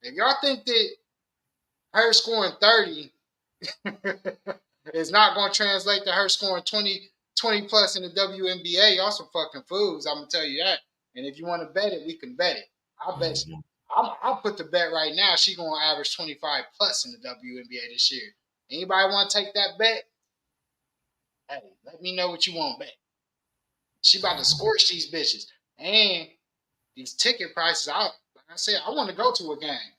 if y'all think that her scoring 30 is not gonna translate to her scoring 20 plus in the WNBA, y'all some fucking fools. I'm gonna tell you that. And if you want to bet it, we can bet it. I'll bet you. I'll put the bet right now. She's going to average 25 plus in the WNBA this year. Anybody want to take that bet? Hey, let me know what you want to bet. She about to scorch these bitches. And these ticket prices, like I said, I want to go to a game.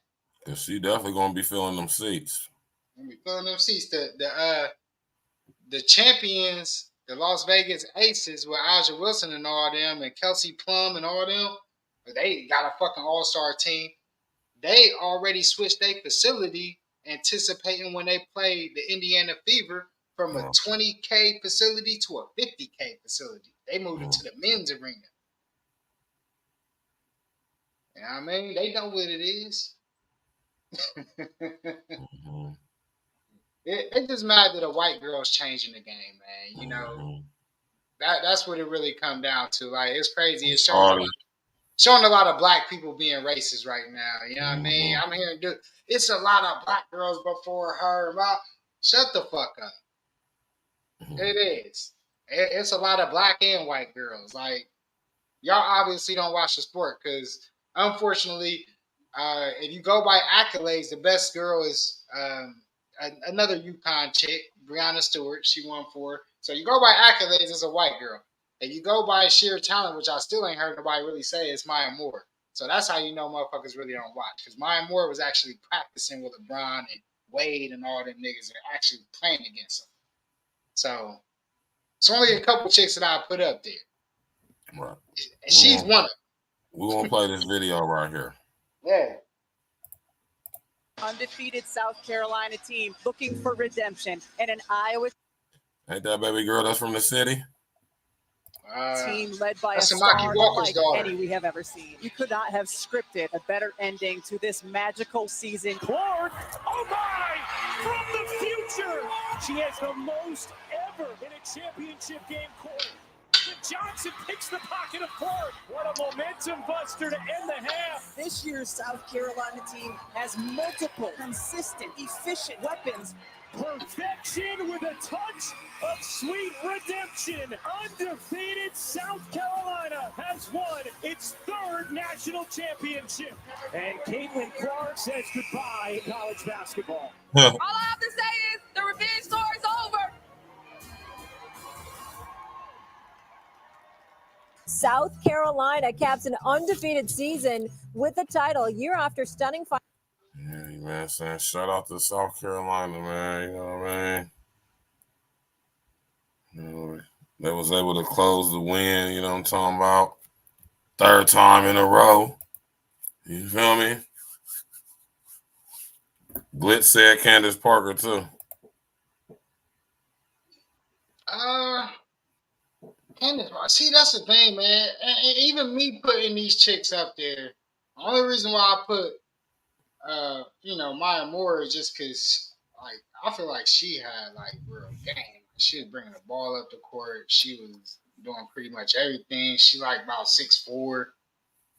Cause she definitely going to be filling them seats. Be filling them seats. The champions, the Las Vegas Aces with Aja Wilson and all them and Kelsey Plum and all them, they got a fucking all-star team. They already switched their facility, anticipating when they played the Indiana Fever from a 20K facility to a 50K facility. They moved it to the men's arena. You know what I mean? They know what it is. They just mad that a white girl's changing the game, man. You know, that's what it really come down to. Like, it's crazy. It's showing a lot of black people being racist right now. You know what I mean? I'm hearing, dude, it's a lot of black girls before her. Shut the fuck up. It is. It's a lot of black and white girls. Like, y'all obviously don't watch the sport because, unfortunately, if you go by accolades, the best girl is another UConn chick, Brianna Stewart. She won 4. So you go by accolades, it's a white girl. If you go by sheer talent, which I still ain't heard nobody really say, it's Maya Moore. So that's how you know motherfuckers really don't watch. Because Maya Moore was actually practicing with LeBron and Wade and all them niggas and actually playing against them. So it's only a couple chicks that I put up there. Right. And she's one of them. We're going to play this video right here. Yeah. Undefeated South Carolina team looking for redemption and an Iowa. Ain't that baby girl that's from the city? Team led by a That's star Walker's unlike daughter. any we have ever seen. You could not have scripted a better ending to this magical season. Clark, oh my, from the future. She has the most ever in a championship game quarter. Johnson picks the pocket of Clark. What a momentum buster to end the half. This year's South Carolina team has multiple consistent, efficient weapons. Perfection with a touch of sweet redemption. Undefeated South Carolina has won its 3rd national championship. And Caitlin Clark says goodbye to college basketball. All I have to say is the revenge tour is over. South Carolina caps an undefeated season with the title year after stunning final. Yeah, man, saying shout out to South Carolina, man. You know what I mean? You know, they was able to close the win, you know what I'm talking about? 3rd time in a row. You feel me? Blitz said Candace Parker, too. Candace, see, that's the thing, man. And even me putting these chicks up there, the only reason why I put, Maya Moore is just because, like, I feel like she had, like, real game. She was bringing the ball up the court. She was doing pretty much everything. She, like, about 6'4".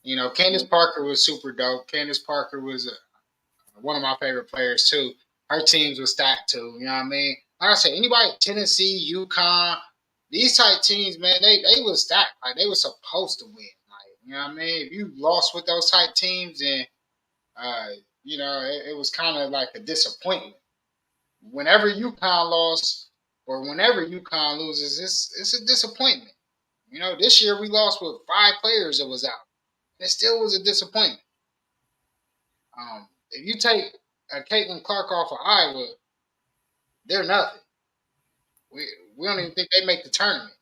You know, Candace Parker was super dope. Candace Parker was one of my favorite players, too. Her teams were stacked, too. You know what I mean? Like I said, anybody, Tennessee, UConn, these type teams, man, they was stacked. Like, they were supposed to win. Like, you know what I mean? If you lost with those type teams, then, it was kind of like a disappointment. Whenever UConn lost or whenever UConn loses, it's a disappointment. You know, this year we lost with 5 players that was out. And it still was a disappointment. If you take Caitlin Clark off of Iowa, they're nothing. We don't even think they make the tournament.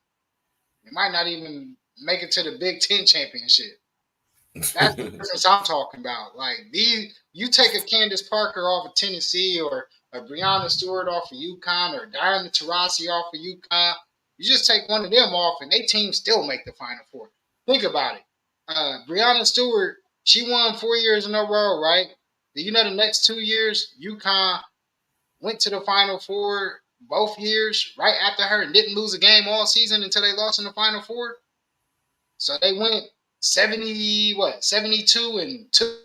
They might not even make it to the Big Ten championship. That's the difference I'm talking about. Like, you take a Candace Parker off of Tennessee or a Brianna Stewart off of UConn or Diana Taurasi off of UConn, you just take one of them off and they team still make the Final Four. Think about it. Brianna Stewart, she won 4 years in a row, right? Do you know the next 2 years, UConn went to the Final Four both years right after her and didn't lose a game all season until they lost in the Final Four? So they went 72 and 2.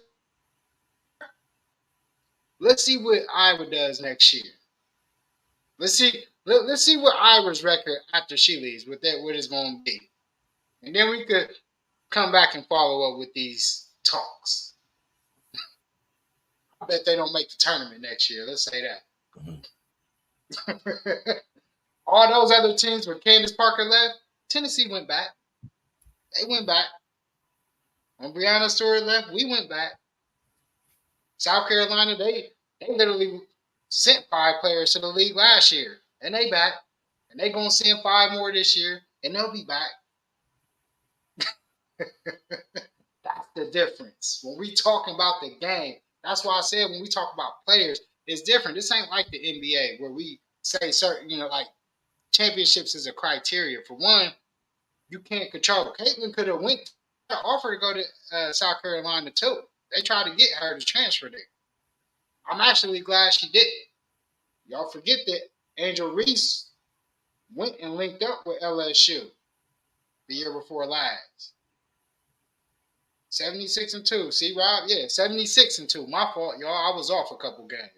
Let's see what Iowa does next year. Let's see what Iowa's record after she leaves, what it's going to be. And then we could come back and follow up with these talks. I bet they don't make the tournament next year. Let's say that. All those other teams where Candace Parker left, Tennessee went back. They went back. When Brianna Stewart left, we went back. South Carolina, they literally sent 5 players to the league last year, and they back. And they going to send 5 more this year, and they'll be back. That's the difference. When we talking about the game, that's why I said when we talk about players, it's different. This ain't like the NBA where we say certain, like championships is a criteria. For one, you can't control. Caitlin could have went offered to go to South Carolina too. They tried to get her to transfer there. I'm actually glad she did it Y'all forget that Angel Reese went and linked up with LSU the year before last. 76-2. See, Rob? Yeah, 76-2. My fault, y'all. I was off a couple games.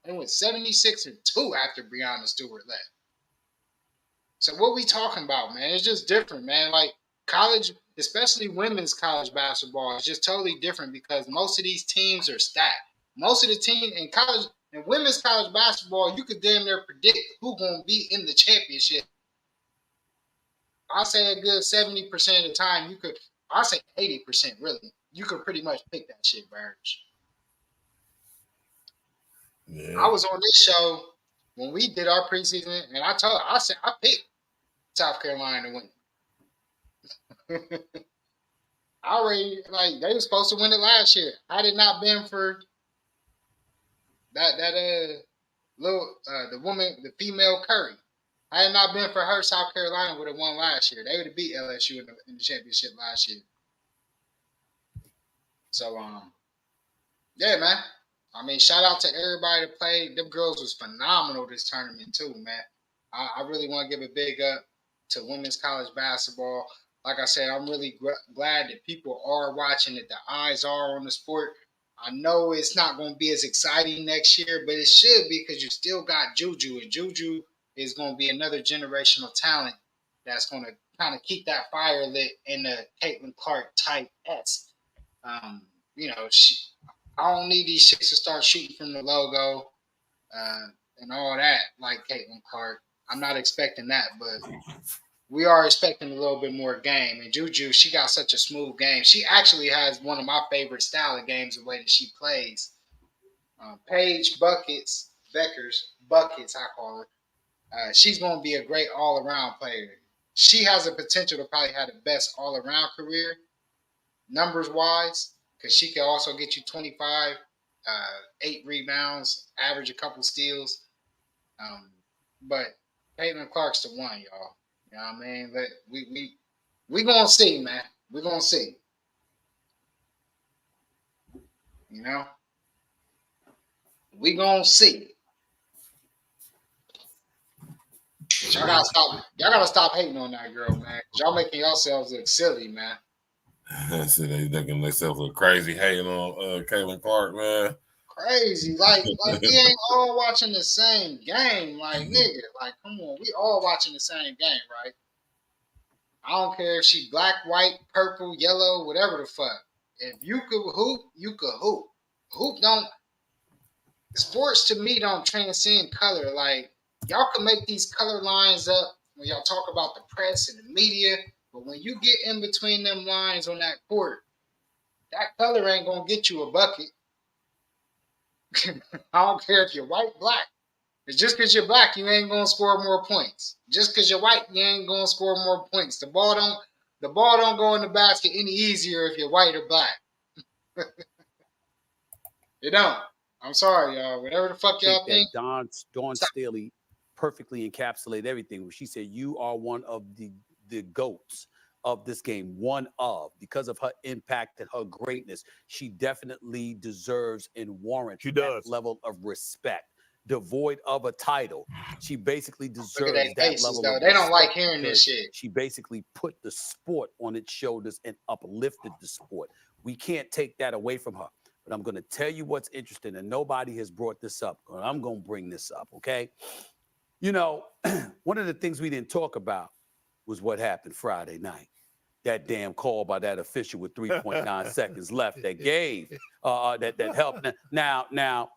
It went 76-2 after Breonna Stewart left. So what we talking about, man? It's just different, man. Like college, especially women's college basketball, is just totally different because most of these teams are stacked. Most of the team in college and women's college basketball, you could damn near predict who's gonna be in the championship. I say a good 70% of the time, you could. I say 80% really. You could pretty much pick that shit, Burge. Yeah. I was on this show when we did our preseason, and I said I picked South Carolina to win. I already they were supposed to win it last year. Had it not been for the female Curry, had it not been for her, South Carolina would have won last year. They would have beat LSU in the championship last year. So yeah, man. I mean, shout out to everybody that played. Them girls was phenomenal this tournament too, man. I really want to give a big up to women's college basketball. Like I said, I'm really glad that people are watching it. The eyes are on the sport. I know it's not going to be as exciting next year, but it should be because you still got Juju. And Juju is going to be another generational talent that's going to kind of keep that fire lit in the Caitlin Clark type S. You know, I don't need these chicks to start shooting from the logo and all that like Caitlin Clark. I'm not expecting that, but we are expecting a little bit more game. And Juju, she got such a smooth game. She actually has one of my favorite style of games, the way that she plays. Paige Beckers, I call her. She's going to be a great all-around player. She has the potential to probably have the best all-around career, numbers-wise, because she can also get you 25, 8 rebounds, average a couple steals. But Caitlin Clark's the one, y'all. You know what I mean? We gonna see, man. We're gonna see. You know? We gonna see. But y'all gotta stop hating on that girl, man. Y'all making yourselves look silly, man. So they making themselves look crazy hating on Caitlin Clark, man. Crazy. Like we ain't all watching the same game. Like, nigga, like, come on. We all watching the same game, right? I don't care if she black, white, purple, yellow, whatever the fuck. If you could hoop, you could hoop. Hoop don't. Sports to me don't transcend color. Like, y'all can make these color lines up when y'all talk about the press and the media, but when you get in between them lines on that court, that color ain't gonna get you a bucket. I don't care if you're white, black. It's just because you're black, you ain't gonna score more points. Just because you're white, you ain't gonna score more points. The ball don't go in the basket any easier if you're white or black. It don't. I'm sorry, y'all. Whatever the fuck y'all think. Dawn Staley perfectly encapsulated everything. She said, you are one of the GOATs of this game, one of, because of her impact and her greatness. She definitely deserves and warrants that level of respect. Devoid of a title, she basically deserves that level of respect. They don't like hearing this shit. She basically put the sport on its shoulders and uplifted the sport. We can't take that away from her. But I'm going to tell you what's interesting, and nobody has brought this up. I'm going to bring this up, okay? You know, one of the things we didn't talk about was what happened Friday night. That damn call by that official with 3.9 seconds left that gave, that helped. Now,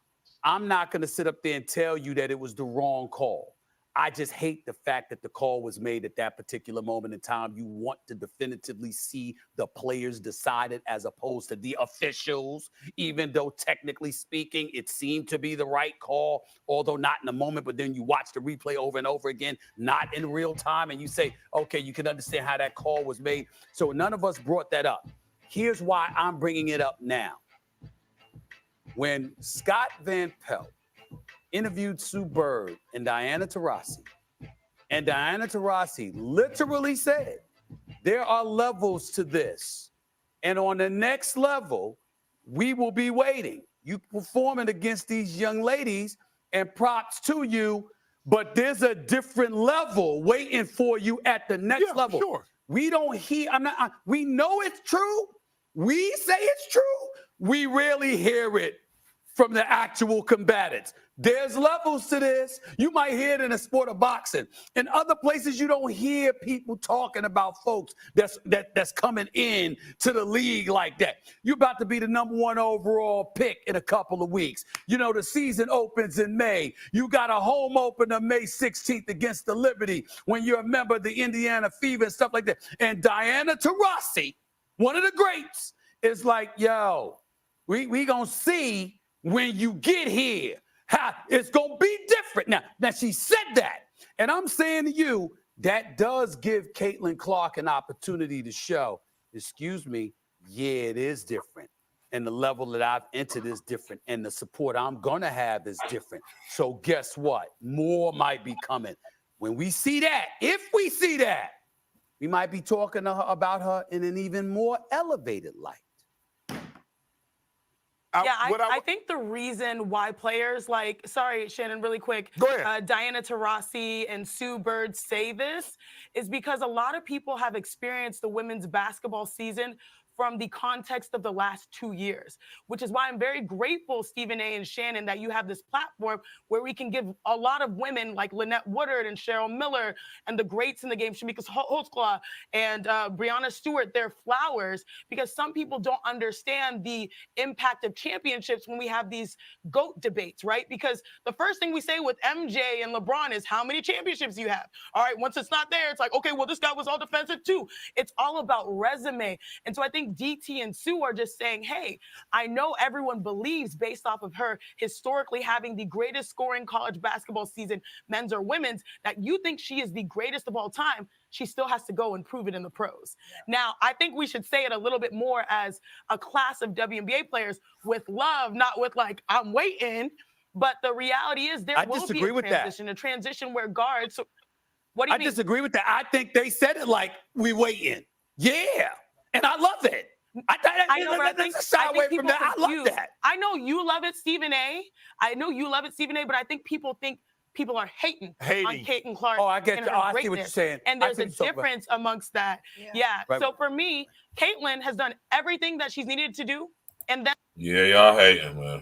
I'm not going to sit up there and tell you that it was the wrong call. I just hate the fact that the call was made at that particular moment in time. You want to definitively see the players decide it as opposed to the officials, even though technically speaking, it seemed to be the right call, although not in the moment, but then you watch the replay over and over again, not in real time, and you say, okay, you can understand how that call was made. So none of us brought that up. Here's why I'm bringing it up now. When Scott Van Pelt interviewed Sue Bird and Diana Taurasi, and Diana Taurasi literally said, there are levels to this. And on the next level, we will be waiting. You performing against these young ladies and props to you, but there's a different level waiting for you at the next level. Sure. We don't hear, we know it's true. We say it's true. We rarely hear it from the actual combatants. There's levels to this. You might hear it in the sport of boxing. In other places, you don't hear people talking about folks that's coming in to the league like that. You're about to be the #1 overall pick in a couple of weeks. You know, the season opens in May. You got a home opener May 16th against the Liberty when you're a member of the Indiana Fever and stuff like that. And Diana Taurasi, one of the greats, is like, yo, we gonna see when you get here, how it's going to be different. Now, she said that. And I'm saying to you, that does give Caitlin Clark an opportunity to show, excuse me, yeah, it is different. And the level that I've entered is different. And the support I'm going to have is different. So guess what? More might be coming. When we see that, if we see that, we might be talking to her about her in an even more elevated light. I think the reason why players like, sorry, Shannon, really quick, go ahead. Diana Taurasi and Sue Bird say this is because a lot of people have experienced the women's basketball season from the context of the last 2 years, which is why I'm very grateful, Stephen A. and Shannon, that you have this platform where we can give a lot of women like Lynette Woodard and Cheryl Miller and the greats in the game, Shamika Holtzclaw and Breonna Stewart, their flowers, because some people don't understand the impact of championships when we have these GOAT debates, right? Because the first thing we say with MJ and LeBron is how many championships you have. All right, once it's not there, it's like, okay, well, this guy was all defensive too. It's all about resume. And so I think DT and Sue are just saying, hey, I know everyone believes based off of her historically having the greatest scoring college basketball season, men's or women's, that you think she is the greatest of all time. She still has to go and prove it in the pros. Yeah. Now, I think we should say it a little bit more as a class of WNBA players with love, not with like, I'm waiting. But the reality is there will be a transition where guards. So what do you mean? I disagree with that. I think they said it like, we waiting. Yeah. And I love it. I know, but I think people I love that. I know you love it, Stephen A. I know you love it, Stephen A. But I think people are hating on Caitlin Clark. Oh, I get you. Oh, I see what you're saying. And there's a difference amongst that. Yeah. Right. So for me, Caitlin has done everything that she's needed to do. And then y'all hating, man.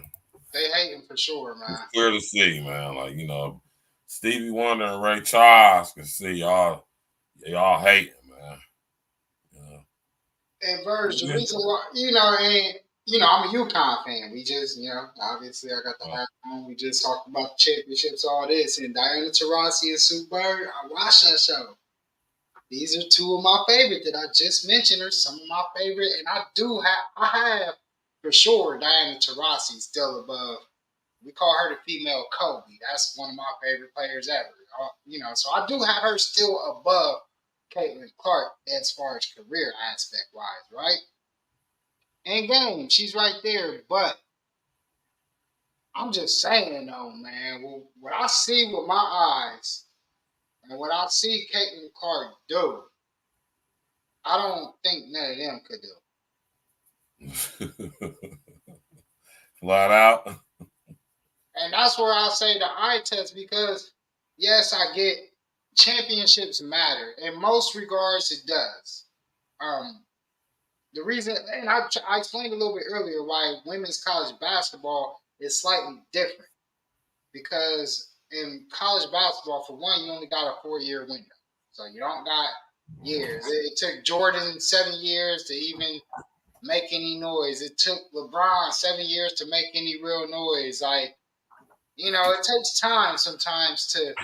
They hating for sure, man. It's clear to see, man. Like, you know, Stevie Wonder and Ray Charles can see y'all hating, man. And Verge, the reason why, I'm a UConn fan. We just, obviously I got the hat on. We just talked about the championships, all this. And Diana Taurasi and Sue Bird, I watched that show. These are two of my favorite that I just mentioned are some of my favorite. And I have for sure Diana Taurasi still above. We call her the female Kobe. That's one of my favorite players ever. So I do have her still above Caitlin Clark as far as career aspect wise, right? And game, she's right there, but I'm just saying though, man, what I see with my eyes and what I see Caitlin Clark do, I don't think none of them could do. Flat out. And that's where I say the eye test, because yes, I get championships matter. In most regards, it does. The reason, and I explained a little bit earlier why women's college basketball is slightly different. Because in college basketball, for one, you only got a 4-year window. So you don't got years. It took Jordan 7 years to even make any noise. It took LeBron 7 years to make any real noise. Like, it takes time sometimes to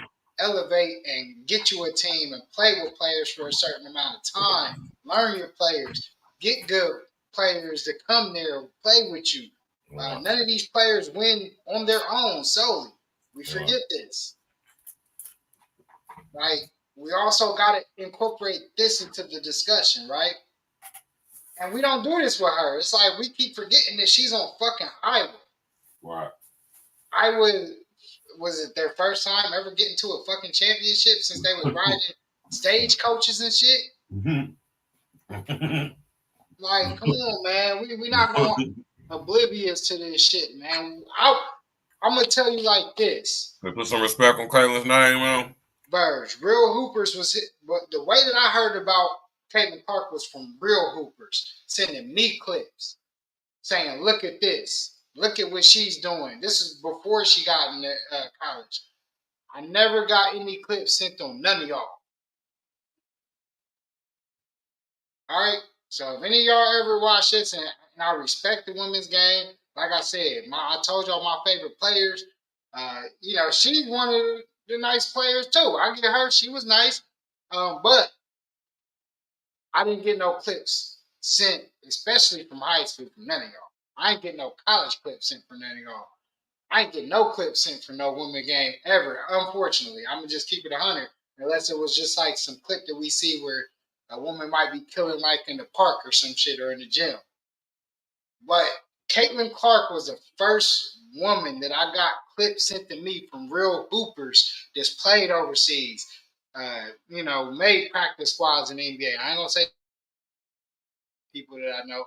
elevate and get you a team and play with players for a certain amount of time. Learn your players. Get good players to come there and play with you. None of these players win on their own solely. We forget this. Right? We also got to incorporate this into the discussion, right? And we don't do this with her. It's like we keep forgetting that she's on fucking Iowa. Right. Iowa, was it their first time ever getting to a fucking championship since they was riding stage coaches and shit? Like, come on, man. We not going oblivious to this shit, man. I'm gonna tell you like this. They put some respect on Caitlin's name, man. Burge, Real Hoopers was hit, but the way that I heard about Caitlin Clark was from Real Hoopers sending me clips saying, "Look at this. Look at what she's doing." This is before she got into college. I never got any clips sent on none of y'all. All right. So if any of y'all ever watch this, and I respect the women's game, like I said, I told y'all my favorite players. You know, she's one of the nice players too. I get her; she was nice, but I didn't get no clips sent, especially from high school, from none of y'all. I ain't getting no college clips sent from none of y'all. I ain't getting no clips sent from no women game ever. Unfortunately, I'm gonna just keep it 100, unless it was just like some clip that we see where a woman might be killing like in the park or some shit or in the gym. But Caitlin Clark was the first woman that I got clips sent to me from real hoopers that's played overseas. You know, made practice squads in the NBA. I ain't gonna say people that I know,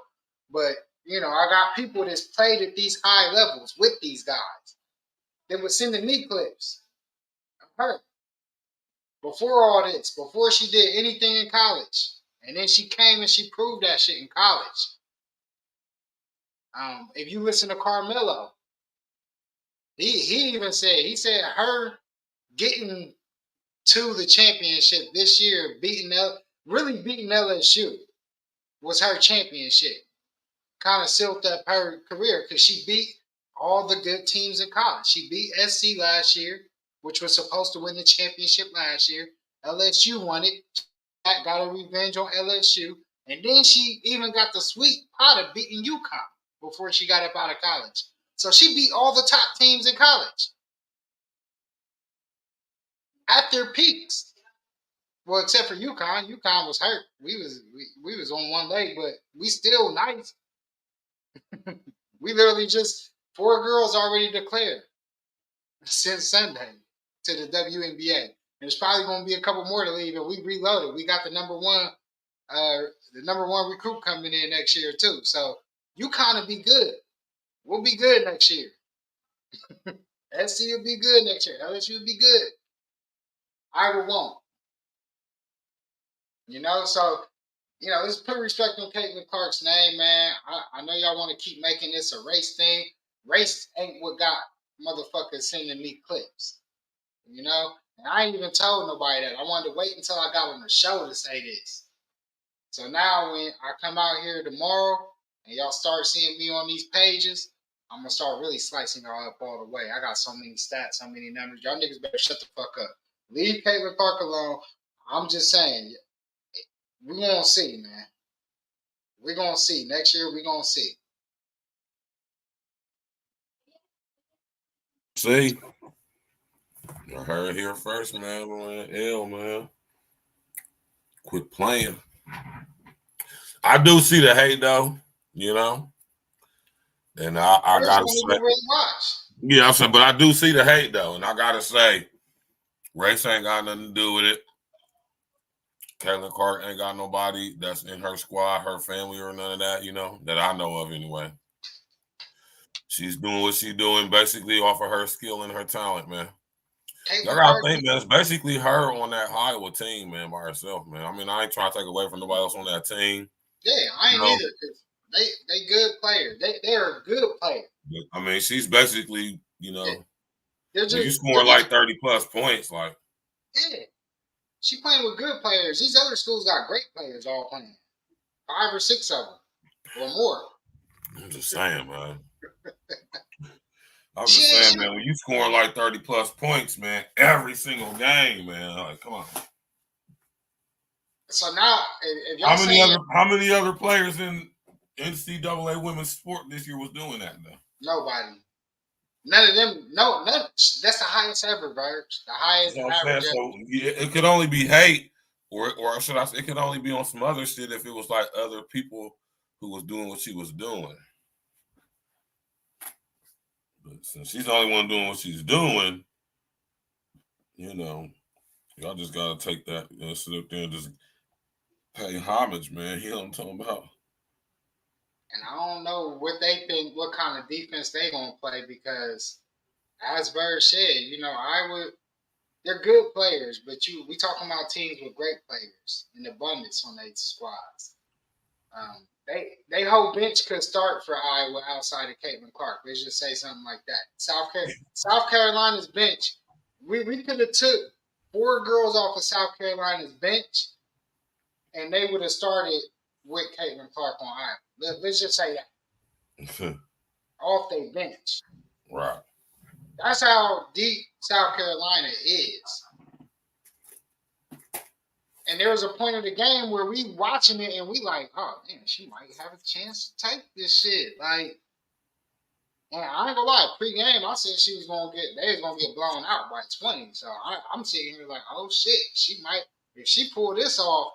but you know, I got people that's played at these high levels with these guys. They were sending me clips of her before all this, before she did anything in college. And then she came and she proved that shit in college. If you listen to Carmelo, he even said, her getting to the championship this year, really beating LSU was her championship. Kind of sealed up her career because she beat all the good teams in college. She beat SC last year, which was supposed to win the championship last year. LSU won it. Got a revenge on LSU. And then she even got the sweet pot of beating UConn before she got up out of college. So she beat all the top teams in college at their peaks. Well, except for UConn. UConn was hurt. We was on one leg, but we still nice. We literally just 4 girls already declared since Sunday to the WNBA. And there's probably going to be a couple more to leave, and we reloaded. We got the number one recruit coming in next year too. So you kind of be good. We'll be good next year. SC will be good next year. LSU will be good. Iowa won't. You know, so you know, let's put respect on Caitlin Clark's name, man. I know y'all want to keep making this a race thing. Race ain't what got motherfuckers sending me clips. You know? And I ain't even told nobody that. I wanted to wait until I got on the show to say this. So now when I come out here tomorrow and y'all start seeing me on these pages, I'm going to start really slicing y'all up all the way. I got so many stats, so many numbers. Y'all niggas better shut the fuck up. Leave Caitlin Clark alone. I'm just saying, we're going to see, man. We're going to see. Next year, we're going to see. See? I heard it here first, man. L, man. Quit playing. I do see the hate, though, you know? And I got to say. Yeah, I said, but I do see the hate, though. And I got to say, race ain't got nothing to do with it. Caitlin Clark ain't got nobody that's in her squad, her family, or none of that, you know, that I know of anyway. She's doing what she's doing basically off of her skill and her talent, man. Y'all gotta think, man, it's basically her on that Iowa team, man, by herself, man. I mean, I ain't trying to take away from nobody else on that team. Yeah, I ain't either. Cause they good players. They are a good player. I mean, she's basically, you know, just, when you score like 30 plus points, like. Yeah. She playing with good players. These other schools got great players all playing. 5 or 6 of them or more. I'm just saying, man. I'm just saying, man, when you scoring like 30 plus points, man, every single game, man, like, come on. So now, if y'all how many other players in NCAA women's sport this year was doing that, though? Nobody. None of them. No, none. That's the highest ever, bro. The highest average. So it could only be hate, or should I say, it could only be on some other shit if it was like other people who was doing what she was doing. But since she's the only one doing what she's doing, you know, y'all just gotta take that and sit up there and just pay homage, man. You know what I'm talking about? And I don't know what they think, what kind of defense they gonna play, because as Bird said, you know, they're good players, but we talking about teams with great players in abundance on their squads. They whole bench could start for Iowa outside of Caitlin Clark. Let's just say something like that. South Carolina's bench, we could have took 4 girls off of South Carolina's bench, and they would have started with Caitlin Clark on Iowa. Let's just say that off their bench. Right. That's how deep South Carolina is. And there was a point of the game where we watching it and we like, oh man, she might have a chance to take this shit. Like, and I ain't gonna lie, pre-game I said they was gonna get blown out by 20. So I'm sitting here like, oh shit, she might, if she pulled this off,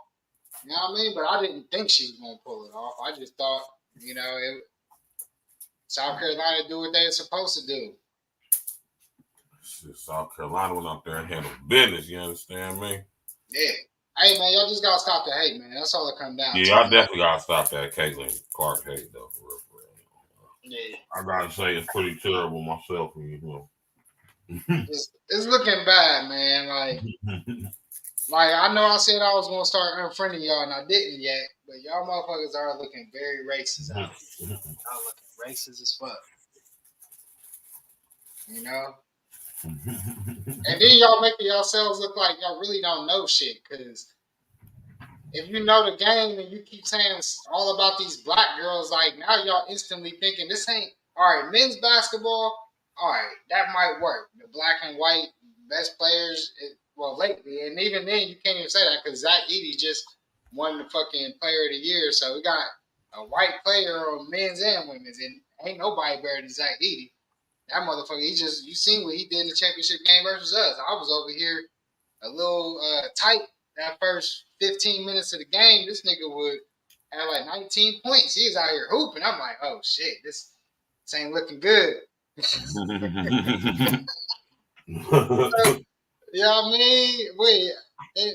you know what I mean? But I didn't think she was gonna pull it off. I just thought, you know, South Carolina do what they're supposed to do. South Carolina went out there and handled business, you understand me? Yeah. Hey, man, y'all just got to stop the hate, man. That's all it comes down to. Yeah, I definitely got to stop that Caitlin Clark hate, though, for real. Yeah. I got to say it's pretty terrible myself, you know. It's looking bad, man. Like I know I said I was going to start unfriending y'all, and I didn't yet, but y'all motherfuckers are looking very racist out here. Y'all looking racist as fuck. You know? And then y'all making yourselves look like y'all really don't know shit, because if you know the game and you keep saying it's all about these black girls, like now y'all instantly thinking this ain't all right. Men's basketball, all right, that might work. The black and white best players, lately, and even then you can't even say that because Zach Edey just won the fucking Player of the Year. So we got a white player on men's and women's, and ain't nobody better than Zach Edey. That motherfucker, you seen what he did in the championship game versus us. I was over here a little tight that first 15 minutes of the game. This nigga would have like 19 points. He was out here hooping. I'm like, oh shit, this ain't looking good. You know what I mean? Wait,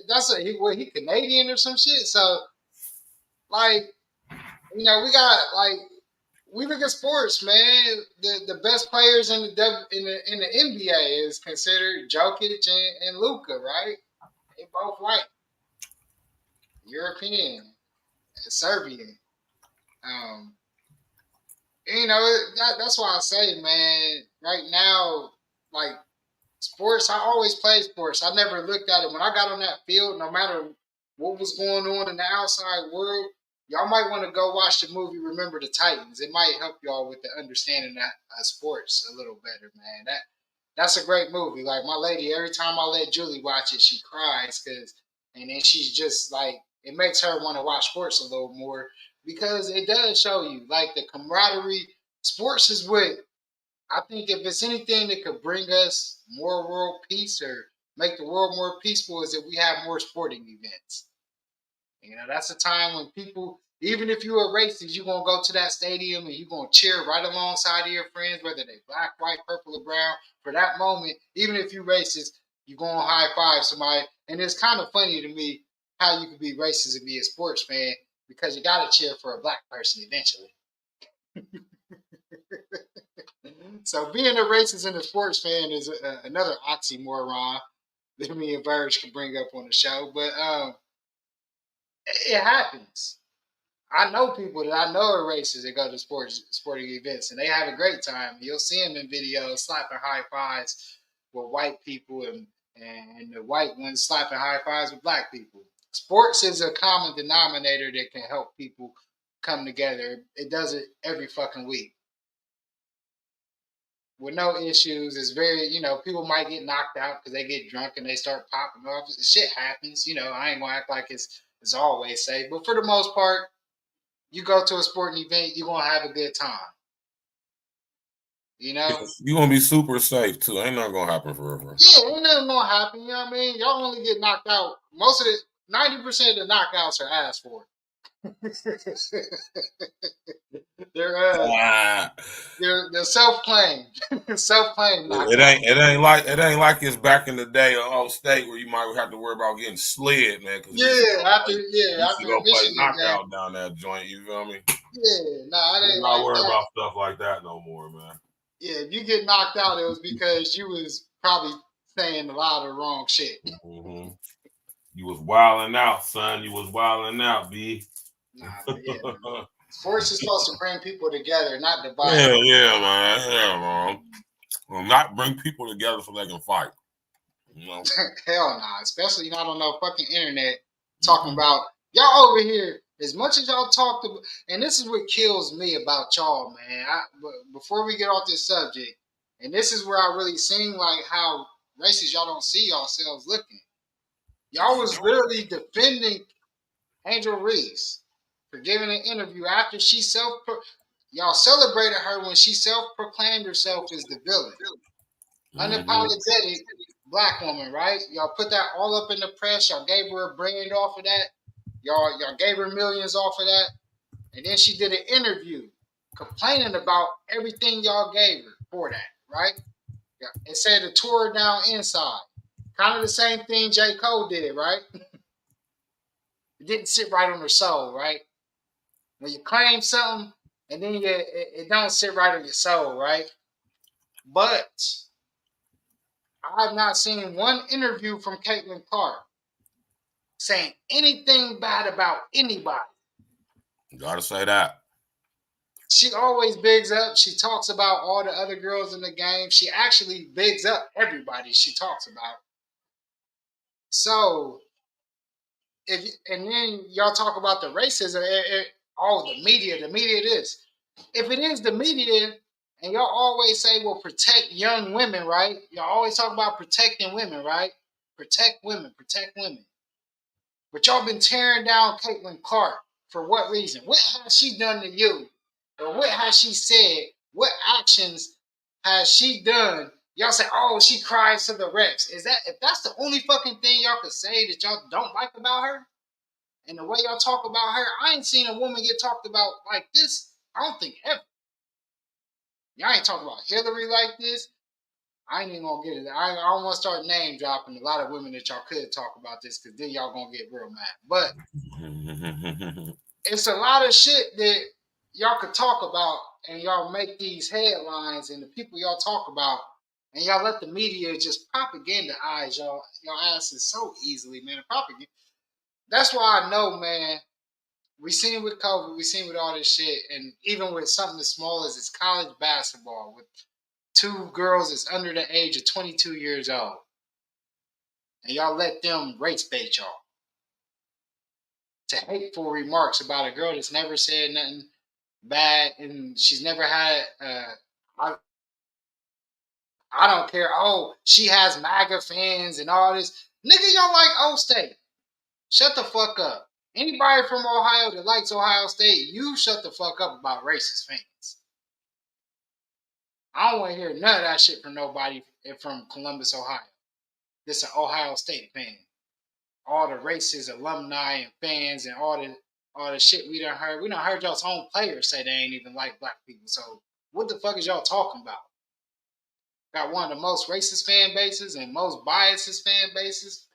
that's he Canadian or some shit. So, like, you know, we look at sports, man. The best players in the NBA is considered Jokic and Luka, right? They both white, European, and Serbian. You know, that's why I say, man. Right now, like sports, I always play sports. I never looked at it when I got on that field. No matter what was going on in the outside world, y'all might want to go watch the movie Remember the Titans. It might help y'all with the understanding of sports a little better, man. That's a great movie. Like my lady, every time I let Julie watch it, she cries and then she's just like, it makes her want to watch sports a little more because it does show you like the camaraderie. Sports is what I think if it's anything that could bring us more world peace or make the world more peaceful is if we have more sporting events. You know, that's a time when people, even if you're a racist, you're going to go to that stadium and you're going to cheer right alongside of your friends, whether they black, white, purple, or brown. For that moment, even if you're racist, you're going to high five somebody. And it's kind of funny to me how you could be racist and be a sports fan because you got to cheer for a black person eventually. So being a racist and a sports fan is another oxymoron that me and Verge can bring up on the show. But it happens. I know people that I know are racist that go to sporting events, and they have a great time. You'll see them in videos slapping high fives with white people and the white ones slapping high fives with black people. Sports is a common denominator that can help people come together. It does it every fucking week. With no issues. It's very, you know, people might get knocked out because they get drunk and they start popping off. Shit happens, you know. I ain't gonna act like it's always safe, but for the most part, you go to a sporting event, you're gonna have a good time. You know, you're gonna be super safe too. Ain't nothing gonna happen forever. Yeah, ain't nothing gonna happen. You know what I mean? Y'all only get knocked out. Most of 90% of the knockouts are asked for. They're self-claimed. Self-claimed knockouts. It ain't like it's back in the day on Old State where you might have to worry about getting slid, man. After go play Michigan knockout down that joint. You feel me? Yeah, it ain't not like worry that. about stuff like that no more, man. Yeah, if you get knocked out, it was because you was probably saying a lot of wrong shit. Mm-hmm. You was wilding out, son. You was wilding out, B. Nah, but yeah, man. Sports is supposed to bring people together, not divide. Yeah, man. Well, not bring people together so they can fight. You know? Hell nah, especially not on no fucking internet talking about y'all over here. As much as y'all talk about, and this is what kills me about y'all, man. But before we get off this subject, and this is where I really seen like how racist y'all don't see yourselves looking. Y'all was really defending Angel Reese for giving an interview after she y'all celebrated her when she self-proclaimed herself as the villain. Unapologetic black woman, right? Y'all put that all up in the press. Y'all gave her a brand off of that. Y'all gave her millions off of that. And then she did an interview complaining about everything y'all gave her for that, right? Yeah. It said to tore her down inside. Kind of the same thing J. Cole did, right? It didn't sit right on her soul, right? When you claim something and then it don't sit right on your soul, right? But I've not seen one interview from Caitlin Clark saying anything bad about anybody. You gotta say that. She always bigs up. She talks about all the other girls in the game. She actually bigs up everybody she talks about. So, and then y'all talk about the racism. The media this. If it is the media, and y'all always say, well, protect young women, right? Y'all always talk about protecting women, right? Protect women, protect women. But y'all been tearing down Caitlin Clark for what reason? What has she done to you? Or what has she said? What actions has she done? Y'all say, oh, she cries to the refs. If that's the only fucking thing y'all could say that y'all don't like about her, and the way y'all talk about her, I ain't seen a woman get talked about like this, I don't think ever. Y'all ain't talking about Hillary like this. I ain't even gonna get it. I don't want to start name dropping a lot of women that y'all could talk about this because then y'all gonna get real mad. But it's a lot of shit that y'all could talk about and y'all make these headlines and the people y'all talk about and y'all let the media just propagandize y'all asses so easily, man. Propaganda. That's why I know, man. We seen with COVID, we seen with all this shit, and even with something as small as it's college basketball with two girls that's under the age of 22 years old. And y'all let them race bait y'all to hateful remarks about a girl that's never said nothing bad and she's never had I don't care. Oh, she has MAGA fans and all this. Nigga, y'all like O State. Shut the fuck up. Anybody from Ohio that likes Ohio State, you shut the fuck up about racist fans. I don't want to hear none of that shit from nobody from Columbus, Ohio. This is an Ohio State fan. All the racist alumni and fans and all the shit we done heard. We done heard y'all's own players say they ain't even like black people. So what the fuck is y'all talking about? Got one of the most racist fan bases and most biased fan bases.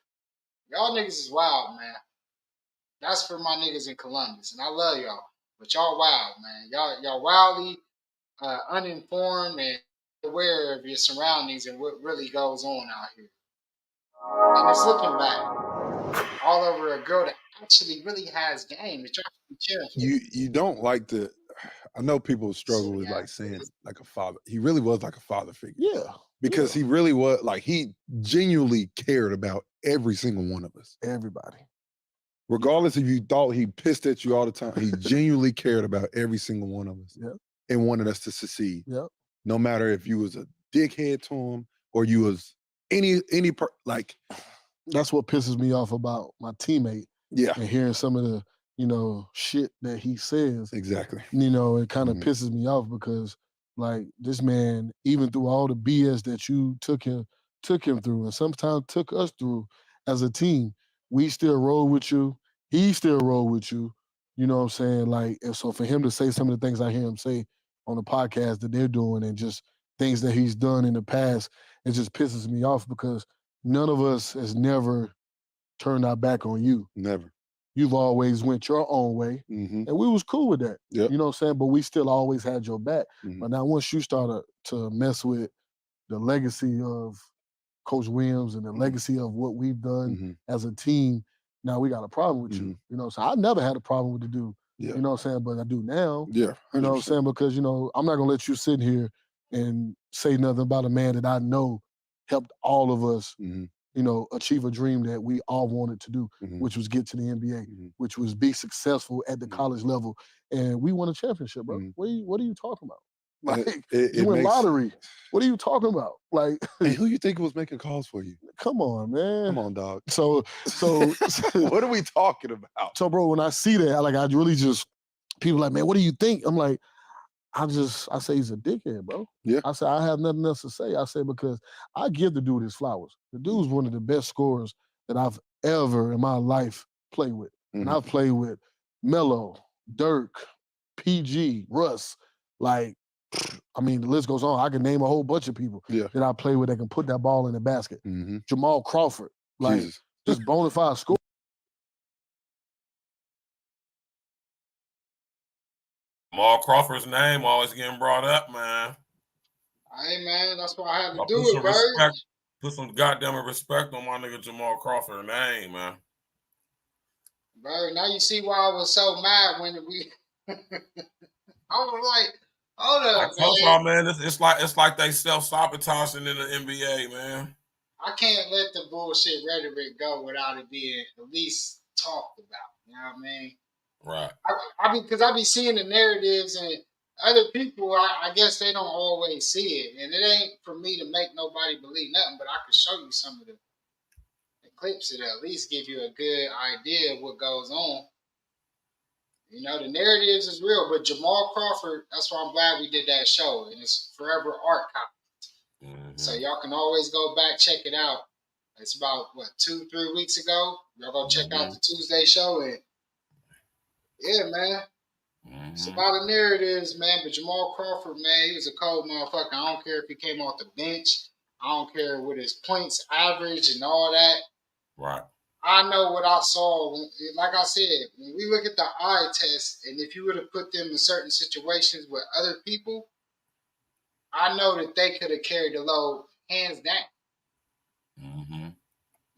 Y'all niggas is wild, man. That's for my niggas in Columbus, and I love y'all. But y'all wild, man. Y'all wildly uninformed and aware of your surroundings and what really goes on out here. And it's looking back all over a girl that actually really has game that y'all can cheer for. You don't like to. I know people struggle with like saying like a father. He really was like a father figure. Yeah. Because he really was like he genuinely cared about every single one of us. Everybody. Regardless if you thought he pissed at you all the time, he genuinely cared about every single one of us. Yep. And wanted us to succeed. Yep. No matter if you was a dickhead to him or you was like. That's what pisses me off about my teammate. Yeah. And hearing some of the, shit that he says. Exactly. It kind of pisses me off because like this man, even through all the BS that you took him through and sometimes took us through as a team, we still roll with you. He still roll with you. You know what I'm saying? Like, and so for him to say some of the things I hear him say on the podcast that they're doing and just things that he's done in the past, it just pisses me off because none of us has never turned our back on you. Never. You've always went your own way. Mm-hmm. And we was cool with that. Yep. You know what I'm saying? But we still always had your back. Mm-hmm. But now once you started to mess with the legacy of Coach Williams and the legacy of what we've done as a team, now we got a problem with you. You know, so I never had a problem with the dude. Yeah. You know what I'm saying? But I do now. Yeah. 100%. You know what I'm saying? Because, you know, I'm not gonna let you sit here and say nothing about a man that I know helped all of us, you know, achieve a dream that we all wanted to do, which was get to the NBA, which was be successful at the college level. And we won a championship, bro. What are you talking about? Like, you win lottery. What are you talking about? Like, and who you think was making calls for you? Come on, man. Come on, dog. So what are we talking about? So, bro, when I see that, like, I really just, people like, man, what do you think? I'm like, I say he's a dickhead, bro. Yeah. I say, I have nothing else to say. I say, because I give the dude his flowers. The dude's one of the best scorers that I've ever in my life played with. And I've played with Melo, Dirk, PG, Russ. Like, I mean, the list goes on. I can name a whole bunch of people that I play with that can put that ball in the basket. Jamal Crawford, like, just bona fide score. Jamal Crawford's name always getting brought up, man. Hey, man, that's why I had to do it, bro. Put some goddamn respect on my nigga Jamal Crawford's name, man. Bro, now you see why I was so mad when we. I was like, hold up, I told y'all, man. It's like they self-sabotaging in the NBA, man. I can't let the bullshit rhetoric go without it being at least talked about. You know what I mean? Right. Because I be seeing the narratives and other people, I guess they don't always see it. And it ain't for me to make nobody believe nothing, but I can show you some of the clips that at least give you a good idea of what goes on. You know, the narratives is real, but Jamal Crawford, that's why I'm glad we did that show. And it's forever archived. So y'all can always go back, check it out. It's about, 2-3 weeks ago. Y'all go check out the Tuesday show. And yeah, man. It's about the narratives, man. But Jamal Crawford, man, he was a cold motherfucker. I don't care if he came off the bench. I don't care what his points average and all that. Right. I know what I saw. Like I said, when we look at the eye test, and if you would have put them in certain situations with other people, I know that they could have carried the load hands down. You know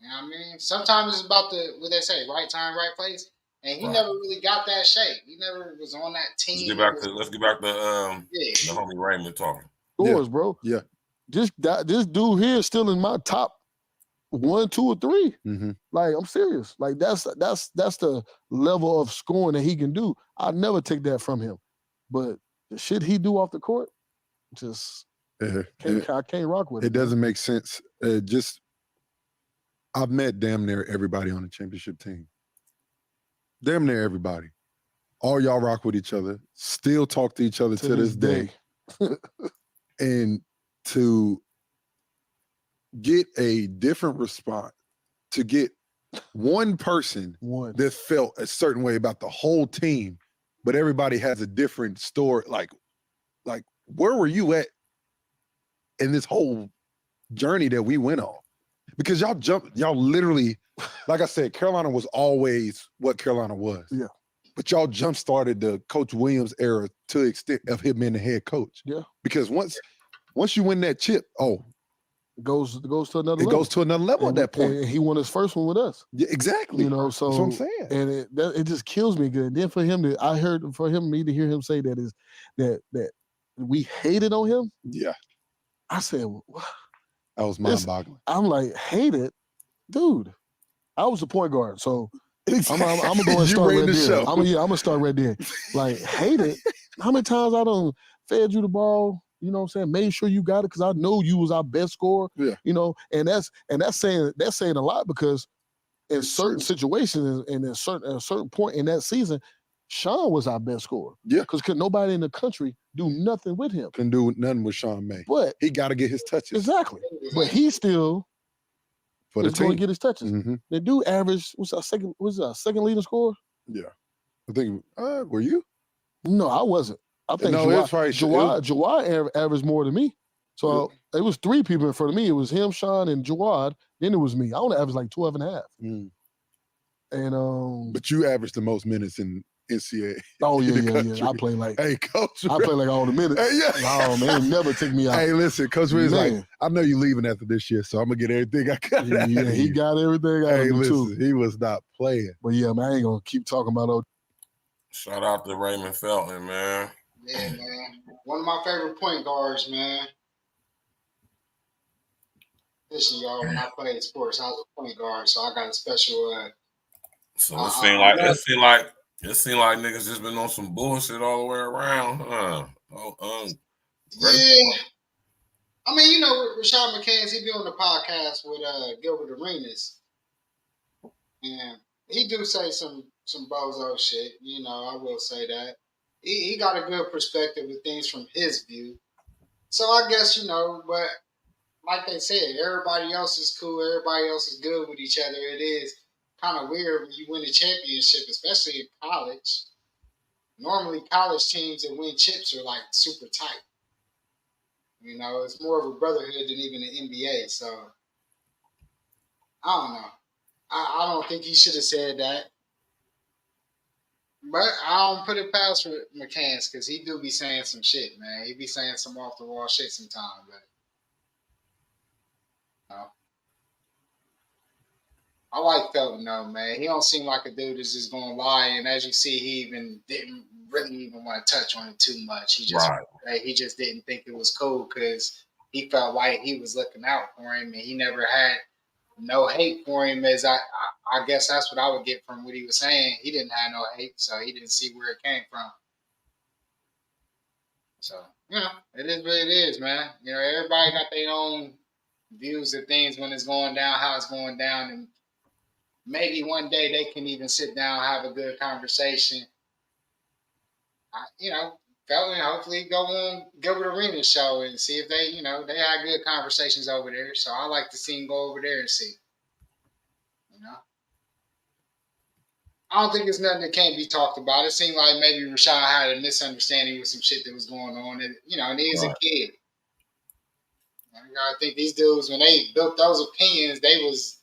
what I mean? Sometimes it's about what they say, right time, right place. And he never really got that shape. He never was on that team. Let's get back to the homie Raymond talking. Scores, bro. Yeah. This dude here is still in my top 1, 2, or 3. Like, I'm serious. Like, that's the level of scoring that he can do. I'll never take that from him. But the shit he do off the court, just I can't rock with it. It doesn't make sense. I've met damn near everybody on the championship team. Damn near everybody. All y'all rock with each other. Still talk to each other to this day. And to get a different response, to get one person that felt a certain way about the whole team, but everybody has a different story. Like where were you at in this whole journey that we went on? Because y'all literally, like I said, Carolina was always what Carolina was. Yeah. But y'all jump started the Coach Williams era to the extent of him being the head coach. Yeah. Because once you win that chip, it goes to another level. It goes to another level at that point. And he won his first one with us. Yeah, exactly. You know, so that's what I'm saying. And it just kills me good. And then for me to hear him say that we hated on him. Yeah. I said, that was mind-boggling. I'm like, hated? Dude, I was the point guard, so I'm gonna go and start right there. I'm gonna start right there. Like, hated? How many times I done fed you the ball? You know what I'm saying? Made sure you got it because I know you was our best scorer. Yeah. You know, and that's saying a lot because in certain situations and at a certain point in that season, Sean was our best scorer. Yeah. Because could nobody in the country do nothing with him. Couldn't do nothing with Sean May. But he got to get his touches. Exactly. But he still for the team going to get his touches. The dude averaged was our second leading scorer. Yeah. I think were you? No, I wasn't. I think Jawad averaged more than me. So it was 3 people in front of me. It was him, Sean, and Jawad. Then it was me. I only averaged like 12 and a half. And But you averaged the most minutes in NCAA. Oh in the yeah. country. I play like Hey, Coach. I play like all the minutes. Hey, yeah. Oh man, they never take me out. Hey, listen, Coach Riz like, Man. I know you leaving after this year, so I'm gonna get everything I got. out Yeah, of he you. got everything out Hey, of me listen, too. he was not playing. But yeah, man, I ain't gonna keep talking about old. Shout out to Raymond Felton, man. Yeah, man. One of my favorite point guards, man. Listen, y'all, when I played sports, I was a point guard, so I got a special. So it seemed like niggas just been on some bullshit all the way around, huh? Yeah. I mean, you know, Rashad McCants, he be on the podcast with Gilbert Arenas, and he do say some bozo shit. You know, I will say that. He got a good perspective of things from his view. So I guess, you know, but like they said, everybody else is cool. Everybody else is good with each other. It is kind of weird when you win a championship, especially in college. Normally, college teams that win chips are like super tight. You know, it's more of a brotherhood than even the NBA. So I don't know. I don't think he should have said that. But I don't put it past McCants because he do be saying some shit, man. He be saying some off the wall shit sometimes. But you know, I like Felton though, man. He don't seem like a dude that's just gonna lie. And as you see, he even didn't really even want to touch on it too much. He just didn't think it was cool because he felt like he was looking out for him, and he never had no hate for him. As I guess that's what I would get from what he was saying. He didn't have no hate, so he didn't see where it came from. So you know, it is what it is, man. You know, everybody got their own views of things when it's going down, how it's going down, and maybe one day they can even sit down, have a good conversation. You know, Felton hopefully go on Gilbert Arenas' show and see if they, you know, they had good conversations over there. So I like to see him go over there and see. You know, I don't think it's nothing that can't be talked about. It seemed like maybe Rashad had a misunderstanding with some shit that was going on, and you know, and he was a kid. I think these dudes, when they built those opinions, they was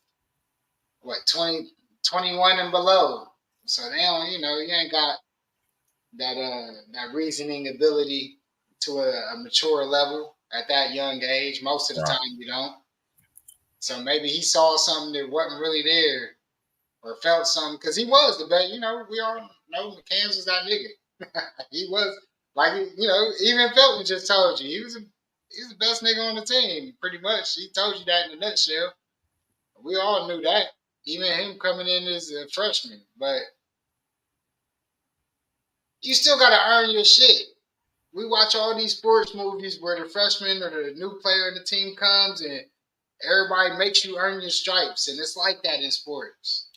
what 20, 21 and below. So they don't, you know, you ain't got that reasoning ability to a mature level at that young age. Most of the time, you don't. So maybe he saw something that wasn't really there, or felt something because he was the best. You know, we all know McCants was that nigga. He was like, you know, even Felton just told you he was the best nigga on the team. Pretty much, he told you that in a nutshell. We all knew that. Even him coming in as a freshman, but you still got to earn your shit. We watch all these sports movies where the freshman or the new player in the team comes and everybody makes you earn your stripes. And it's like that in sports.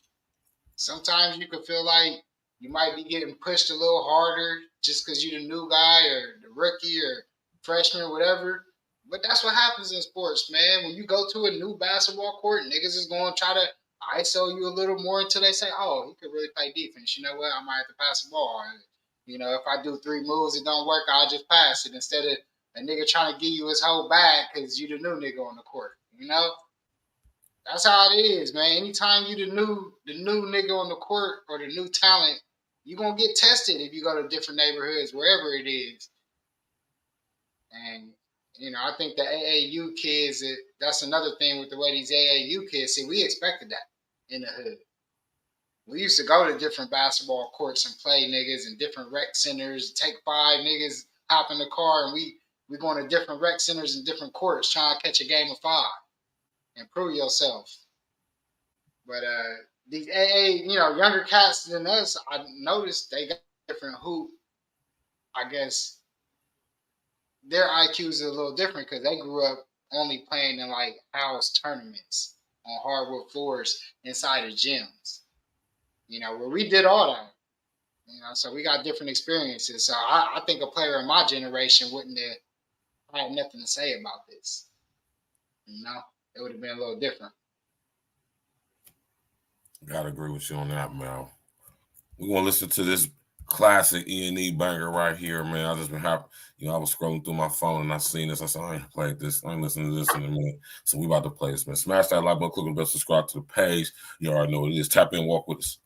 Sometimes you can feel like you might be getting pushed a little harder just because you're the new guy or the rookie or freshman, whatever. But that's what happens in sports, man. When you go to a new basketball court, niggas is going to try to ISO you a little more until they say, oh, he could really play defense. You know what? I might have to pass the ball. You know, if I do 3 moves, it don't work, I'll just pass it instead of a nigga trying to give you his whole bag because you the new nigga on the court. You know? That's how it is, man. Anytime you the new nigga on the court or the new talent, you're going to get tested if you go to different neighborhoods, wherever it is. And, you know, I think the AAU kids, that's another thing with the way these AAU kids, see, we expected that in the hood. We used to go to different basketball courts and play niggas in different rec centers, take 5 niggas, hop in the car, and we going to different rec centers and different courts trying to catch a game of 5 and prove yourself. But these AA, you know, younger cats than us, I noticed they got different hoop. I guess their IQs are a little different because they grew up only playing in like house tournaments on hardwood floors inside of gyms. You know, where we did all that. You know, so we got different experiences. So I think a player in my generation wouldn't have had nothing to say about this. You know, it would have been a little different. Gotta agree with you on that, man. We're gonna listen to this Classic E.N.E banger right here, man. I just been happy. You know, I was scrolling through my phone and I seen this. I said, I ain't played this. I ain't listening to this in a minute. So we about to play this, man. Smash that like button, click on the bell, subscribe to the page. You already know what it is. Tap in, walk with us.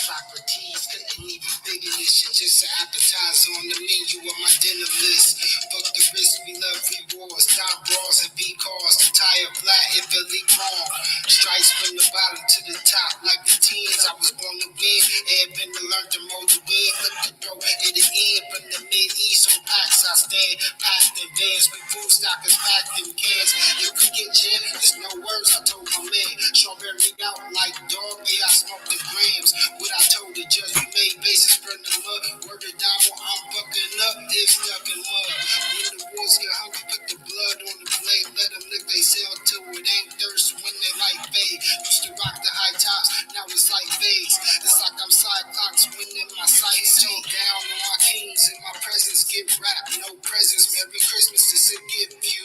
Socrates couldn't even figure this shit, just an appetizer on the menu of my dinner list. Fuck the risk, we love rewards, top bras and V-cars, the tire flat if it leak wrong. Stripes from the bottom to the top, like the teens, I was born to win. Had been to learn to mold the win, look the throw at the end from the mid-east on packs. I stand packed in vans, we food stockers packed in cans. If we get gin, there's no words, I told my man. Strawberry out like dog, yeah, I smoked the grams. What I told the judge, we made bases from the mud. Word to Damo, I'm bucking up, if stuck in mud. When the wolves get hungry, put the blood on the blade. Let them lick they sell till it ain't thirst when they like fade. Used to rock the high tops, now it's like fades. It's like I'm Cyclops, winning my sights. Take down on my kings in my presence, get wrapped, no presents. Merry Christmas, this a gift you.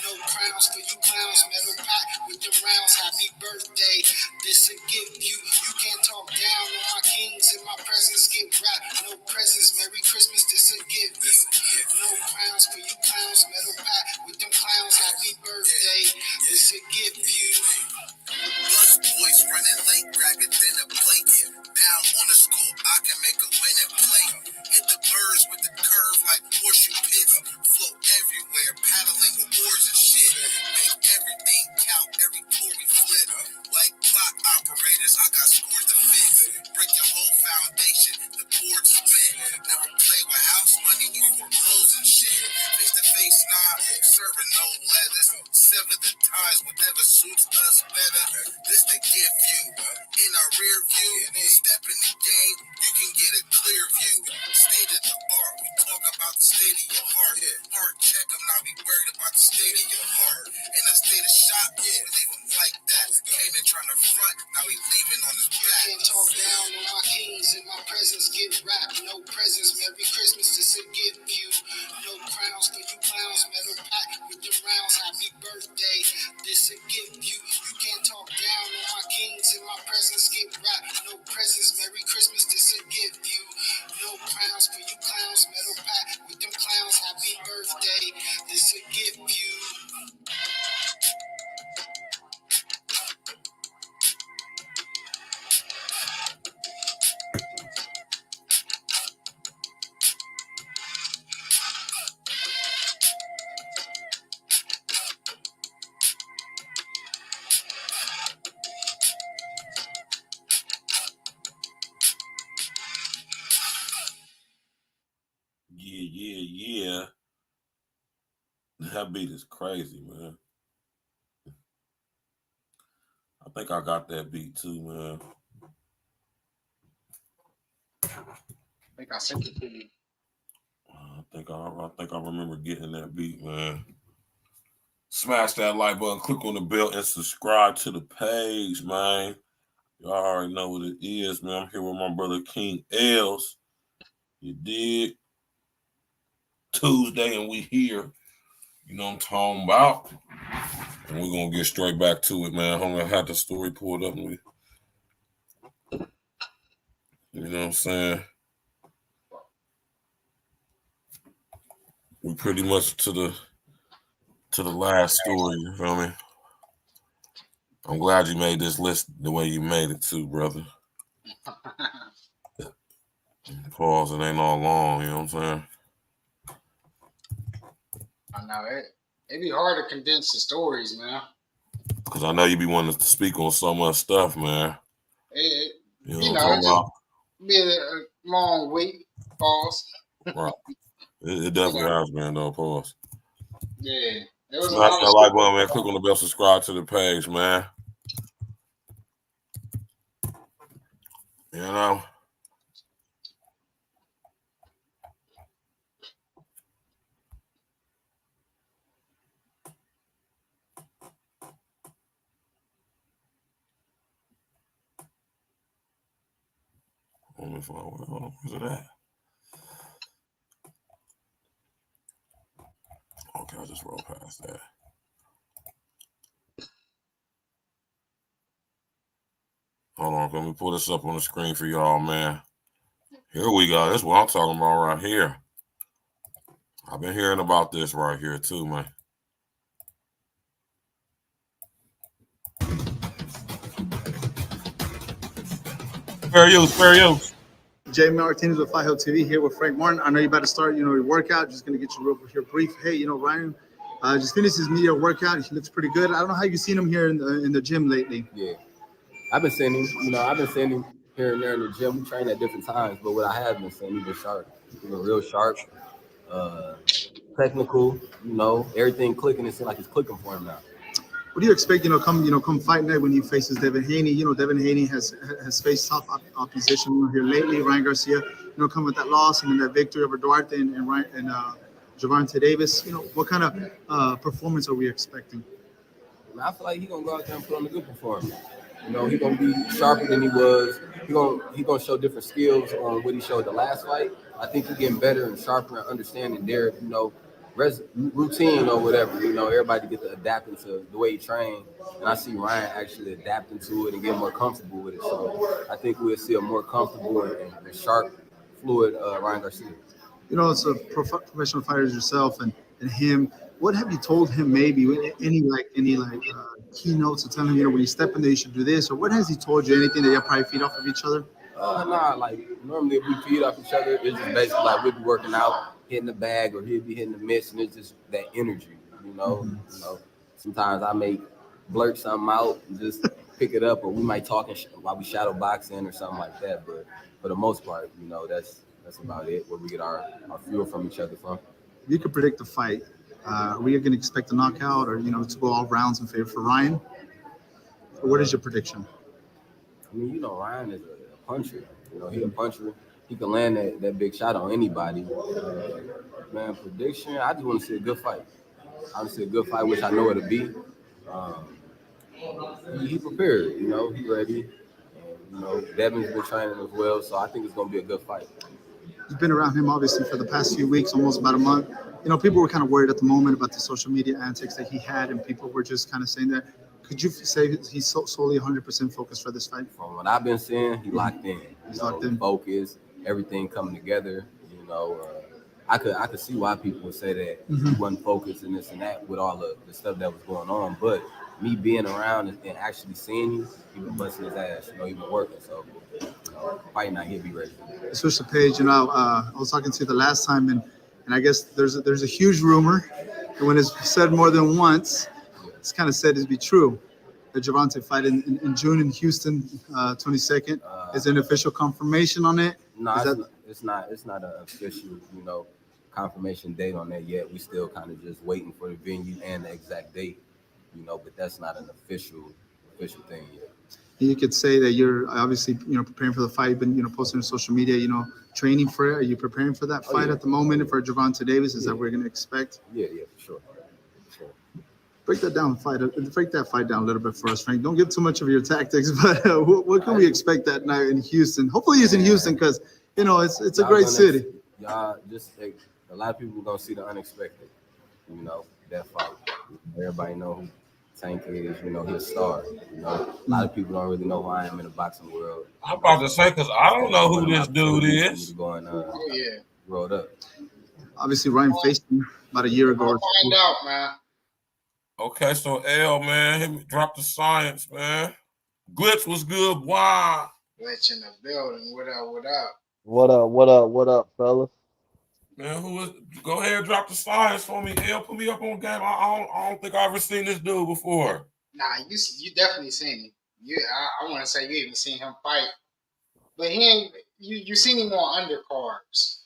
No crowns for you clowns, metal pack with the rounds. Happy birthday, this a gift you. You can't talk down on my kings in my presence, get wrapped, no presents. Merry Christmas, this a gift you. No crowns for you clowns, metal pack with them clowns. Happy birthday, this a gift you. Bus boys running late, grab it, then a plate. Down on the scoop, I can make a winning play. Hit the birds with the curve like horseshoe pits. Float everywhere, paddling with oars and shit. Make everything count, every Tory flip. Like clock operators, I got scores to fix. Break your whole foundation, the board spin. Never play with house money, we foreclose and shit. Face to face, nah, serving no leathers. Sever the ties, whatever suits us better. This the gift view. In our rear view, step in the game, you can get a clear view. State of the art, we talk about the state of your heart. Heart check, I'm not be worried about the state of your heart. In a state of shock, we leave them like that. Came in trying to front, now we leaving on his back. Can't talk down on my kings in my presence, get wrapped, no presents. Merry Christmas, this a gift you. No crowns for you clowns, metal pack with the rounds. Happy birthday, this a gift you. You can't talk down on my kings in my presence, get wrapped, no presents. Merry Christmas, this a gift you. No crowns for you clowns, metal pack with them clowns. Happy birthday, this a gift you. Yeah. That beat is crazy, man. I think I got that beat too, man. I think I sent it to you. I think I remember getting that beat, man. Smash that like button, click on the bell, and subscribe to the page, man. Y'all already know what it is, man. I'm here with my brother King Els. You did. Tuesday, and we here. You know what I'm talking about. And we're going to get straight back to it, man. I'm going to have the story pulled up. And you know what I'm saying? We pretty much to the last story, you feel me? I'm glad you made this list the way you made it too, brother. Pause, it ain't all long, you know what I'm saying? I know it be hard to condense the stories, man. Because I know you be wanting to speak on so much stuff, man. You know, be a long week. Pause. Right. It definitely has been, though. Pause. Yeah. There was Smash that like button, man. Click on the bell, subscribe to the page, man. You know? Where's it at? Okay, I'll just roll past that. Hold on, let me pull this up on the screen for y'all, man. Here we go. That's what I'm talking about right here. I've been hearing about this right here too, man. Fair use. Jay Martinez with Fly Hill TV here with Frank Martin. I know you're about to start, your workout. Just going to get you real brief. Hey, Ryan just finished his media workout. He looks pretty good. I don't know how you've seen him here in the gym lately. Yeah, I've been seeing him. I've been seeing him here and there in the gym. We train at different times, but what I have been seeing, he's been sharp. He's been real sharp, technical. Everything clicking. It seems like it's clicking for him now. What do you expect? Come fight night when he faces Devin Haney. Devin Haney has faced tough opposition here lately. Ryan Garcia, come with that loss and then that victory over Duarte and Gervonta Davis. What kind of performance are we expecting? I feel like he's gonna go out there and put on a good performance. He's gonna be sharper than he was. He's gonna show different skills on what he showed the last fight. I think he's getting better and sharper and understanding their routine or whatever. Everybody get to adapting to the way he trained, and I see Ryan actually adapting to it and getting more comfortable with it. So I think we'll see a more comfortable and sharp, fluid Ryan Garcia. It's a professional fighter as yourself and him. What have you told him? Maybe any keynotes to tell him, when you step in there, you should do this, or what has he told you? Anything that you probably feed off of each other? Nah, like normally if we feed off each other, it's just basically like we'll be working out, hitting the bag, or he'll be hitting the mitts, and it's just that energy, Sometimes I may blurt something out and just pick it up, or we might talk while we shadow boxing or something like that. But for the most part, that's about it. Where we get our fuel from each other from. You could predict the fight. Are we going to expect a knockout, or to go all rounds in favor for Ryan? Or what is your prediction? I mean, Ryan is a puncher. He's a puncher. He can land that big shot on anybody. Man, prediction, I just want to see a good fight. I want to see a good fight, which I know it'll be. He prepared, he ready. And, Devin's been training as well, so I think it's going to be a good fight. You've been around him, obviously, for the past few weeks, almost about a month. People were kind of worried at the moment about the social media antics that he had, and people were just kind of saying that. Could you say he's solely 100% focused for this fight? From what I've been seeing, he locked in. He's locked in. Focus, everything coming together. I could see why people would say that he wasn't focused and this and that with all the stuff that was going on. But me being around and actually seeing you, he been busting his ass. He been working. So fight night, he'll be ready. Switch the page. I was talking to you the last time, and I guess there's a huge rumor, and when it's said more than once, it's kind of said to be true. The Gervonta fight in June in Houston, 22nd. Is there an official confirmation on it? No, it's not an official, confirmation date on that yet. We still kind of just waiting for the venue and the exact date, but that's not an official thing yet. You could say that you're obviously, preparing for the fight, been, posting on social media, training for it. Are you preparing for that fight at the moment for Gervonta Davis? Is that what we're going to expect? Yeah, for sure. Break that fight down a little bit for us, Frank. Don't give too much of your tactics, but what can we expect that night in Houston? Hopefully it's in Houston because, it's a great city. Y'all just a lot of people gonna see the unexpected, that fight. Everybody know who Tank is, he's a star. A lot of people don't really know who I am in the boxing world. I'm about to say, because I don't know who this dude is. Going, rolled up. Obviously, Ryan faced him about a year ago. We'll find out, man. Okay, so L, man, hit me, drop the science, man. Glitch was good. Wow. Glitch in the building. What up? What up, fellas? Man, go ahead and drop the science for me. L, put me up on game. I don't think I've ever seen this dude before. Nah, you definitely seen him. I want to say you even seen him fight. But he ain't, you seen him on undercards.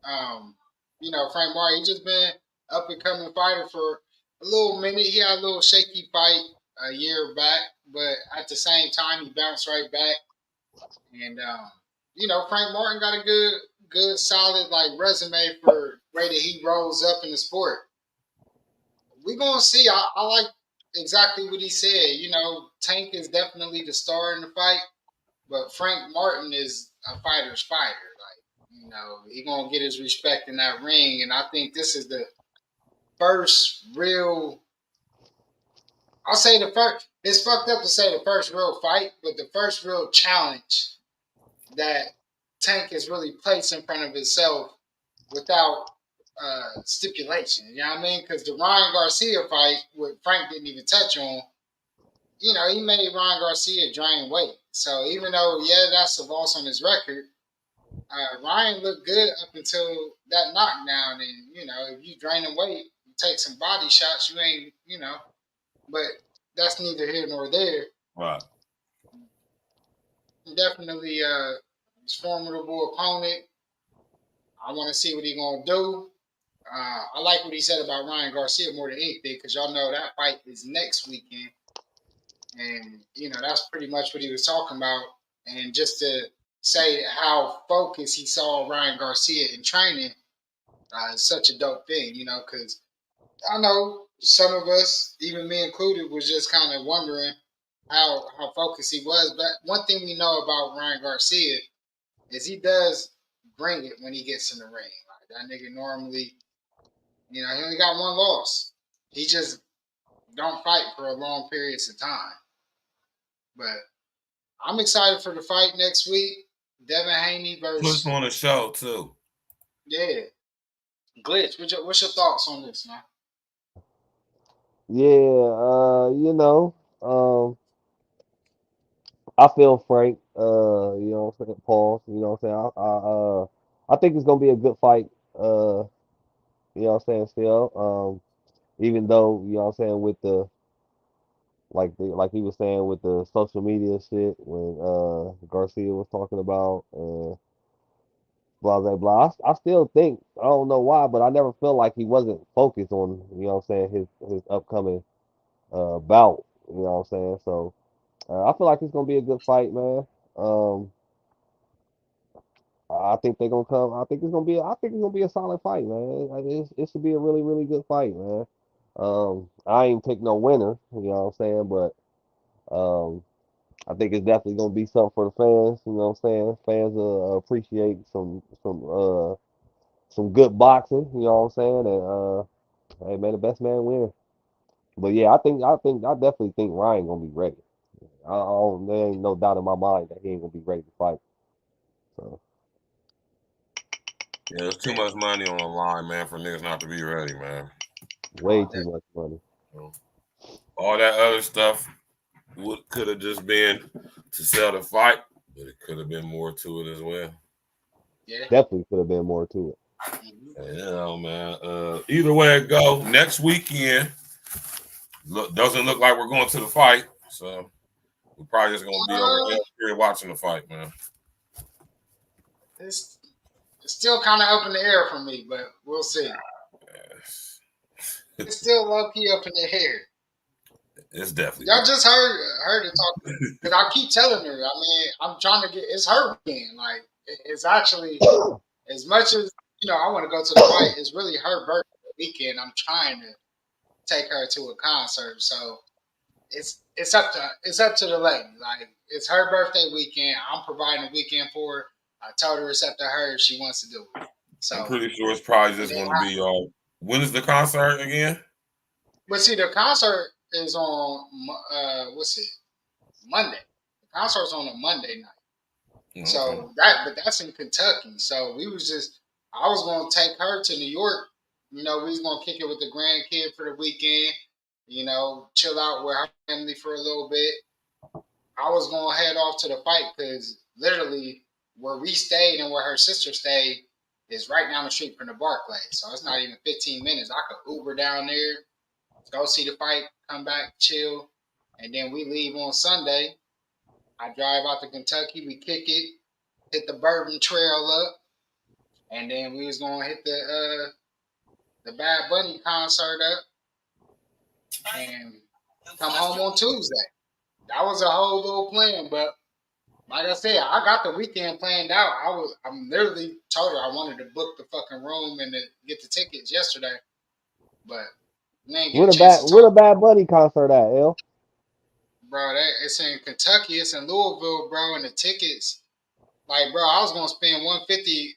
Frank Martin, he just been up and coming fighter for a little minute. He had a little shaky fight a year back, but at the same time, he bounced right back. And, Frank Martin got a good, solid, resume for the way that he rolls up in the sport. We're going to see. I like exactly what he said. Tank is definitely the star in the fight, but Frank Martin is a fighter's fighter. He gonna get his respect in that ring, and I think this is the first real. I'll say the first. It's fucked up to say the first real fight, but the first real challenge that Tank has really placed in front of himself without stipulation. You know what I mean? Because the Ryan Garcia fight, what Frank didn't even touch on, he made Ryan Garcia drain weight. So even though, that's a loss on his record, Ryan looked good up until that knockdown. And, if you draining weight, you take some body shots, you ain't, but that's neither here nor there. Right. Definitely a formidable opponent. I want to see what he's going to do. I like what he said about Ryan Garcia more than anything because y'all know that fight is next weekend. And, that's pretty much what he was talking about. And just to say how focused he saw Ryan Garcia in training is such a dope thing, because I know some of us, even me included, was just kind of wondering how focused he was. But one thing we know about Ryan Garcia is he does bring it when he gets in the ring. Like that nigga normally, he only got one loss. He just don't fight for a long periods of time. But I'm excited for the fight next week. Devin Haney versus. Puts on a show too. Yeah. Glitch, what's your thoughts on this, man? I feel Frank. What I'm saying, Paul. You know what I'm saying. I think it's gonna be a good fight. You know what I'm saying. Still, even though you know what I'm saying with the like he was saying with the social media shit when Garcia was talking about blah blah blah. I still think I don't know why, but I never felt like he wasn't focused on you know what I'm saying his upcoming bout. You know what I'm saying. So I feel like it's gonna be a good fight, man. I think they're gonna come. I think it's gonna be. I think it's gonna be a solid fight, man. It should be a really, really good fight, man. I ain't pick no winner, you know what I'm saying, but I think it's definitely gonna be something for the fans. You know what I'm saying? Fans will appreciate some good boxing. You know what I'm saying? And hey, man, the best man win. But yeah, I definitely think Ryan gonna be ready. There ain't no doubt in my mind that he ain't gonna be ready to fight. So. Yeah, there's too much money on the line, man, for niggas not to be ready, man. Way too much money. All that other stuff could have just been to sell the fight, but it could have been more to it as well. Yeah. Definitely could have been more to it. Man. Either way it go, next weekend doesn't look like we're going to the fight, so we're probably just gonna be over here watching the fight, man. It's still kind of up in the air for me, but we'll see. It's still low key up in the air. It's definitely. Y'all just heard it talk because I keep telling her. I mean, I'm trying to get. It's her weekend. Like it's actually as much as I want to go to the fight. It's really her birthday weekend. I'm trying to take her to a concert, so it's up to the lady. Like it's her birthday weekend. I'm providing a weekend for her. I told her it's up to her if she wants to do it. So I'm pretty sure it's probably just going to be when is the concert again? But see, the concert is on Monday. The concert's on a Monday night. Okay. So that's in Kentucky. So I was gonna take her to New York. We was gonna kick it with the grandkid for the weekend. Chill out with her family for a little bit. I was gonna head off to the fight because literally where we stayed and where her sister stayed is right down the street from the Barclays. So it's not even 15 minutes. I could Uber down there, go see the fight, come back, chill, and then we leave on Sunday. I drive out to Kentucky, we kick it, hit the Bourbon Trail up, and then we was gonna hit the Bad Bunny concert up, and come home on Tuesday. That was a whole little plan, but like I said, I got the weekend planned out. I'm literally told her I wanted to book the fucking room and to get the tickets yesterday, but we ain't get a chance to talk. Where the Bad Bunny concert at, L? Bro, it's in Kentucky. It's in Louisville, bro, and the tickets, Like, bro, I was gonna spend $150,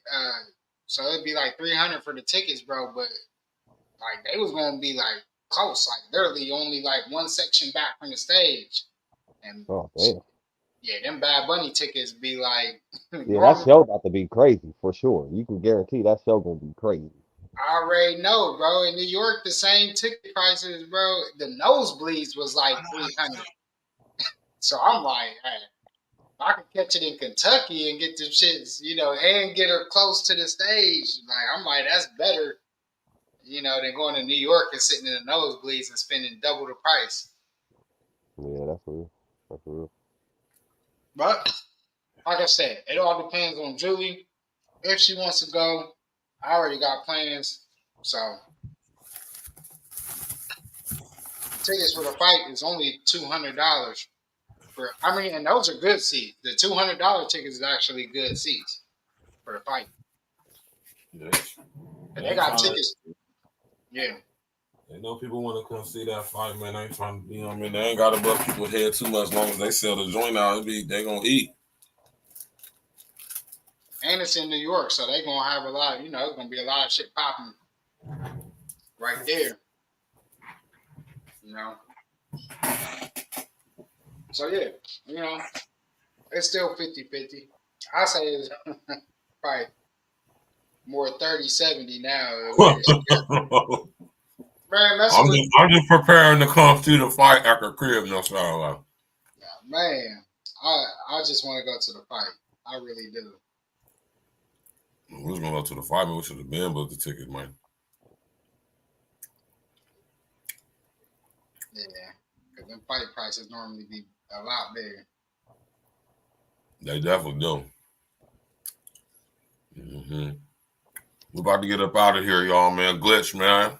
so it'd be like $300 for the tickets, bro. But like, they was gonna be like close, like literally only like one section back from the stage. And Oh damn. yeah, them Bad Bunny tickets be like Yeah, that normal. show about to be crazy for sure. You can guarantee that show gonna be crazy. I already know, bro. In New York, the same ticket prices, bro. The nosebleeds was like $300. So I'm like, hey, I could catch it in Kentucky and get them shits, and get her close to the stage. Like, I'm like, that's better, than going to New York and sitting in the nosebleeds and spending double the price. Yeah, that's real. That's real. But like I said, it all depends on Julie. If she wants to go, I already got plans. So tickets for the fight is only $200. And those are good seats. The $200 tickets is actually good seats for the fight. Yes. And they got tickets. Yeah. They know people want to come see that fight, man. They ain't trying to, they ain't got to butt people's head too much. As long as they sell the joint out, they gonna eat. And it's in New York, so they gonna have a lot. It's gonna be a lot of shit popping right there. So yeah, it's still 50-50. I say it's probably more 30-70 now. Man, I'm just preparing to come through the fight after crib, no sorrow. Man, I just want to go to the fight. I really do. We was gonna go to the fight, but we should have been booked the ticket, man. Yeah, because them fight prices normally be a lot bigger. They definitely do. We're about to get up out of here, y'all, man. Glitch, man.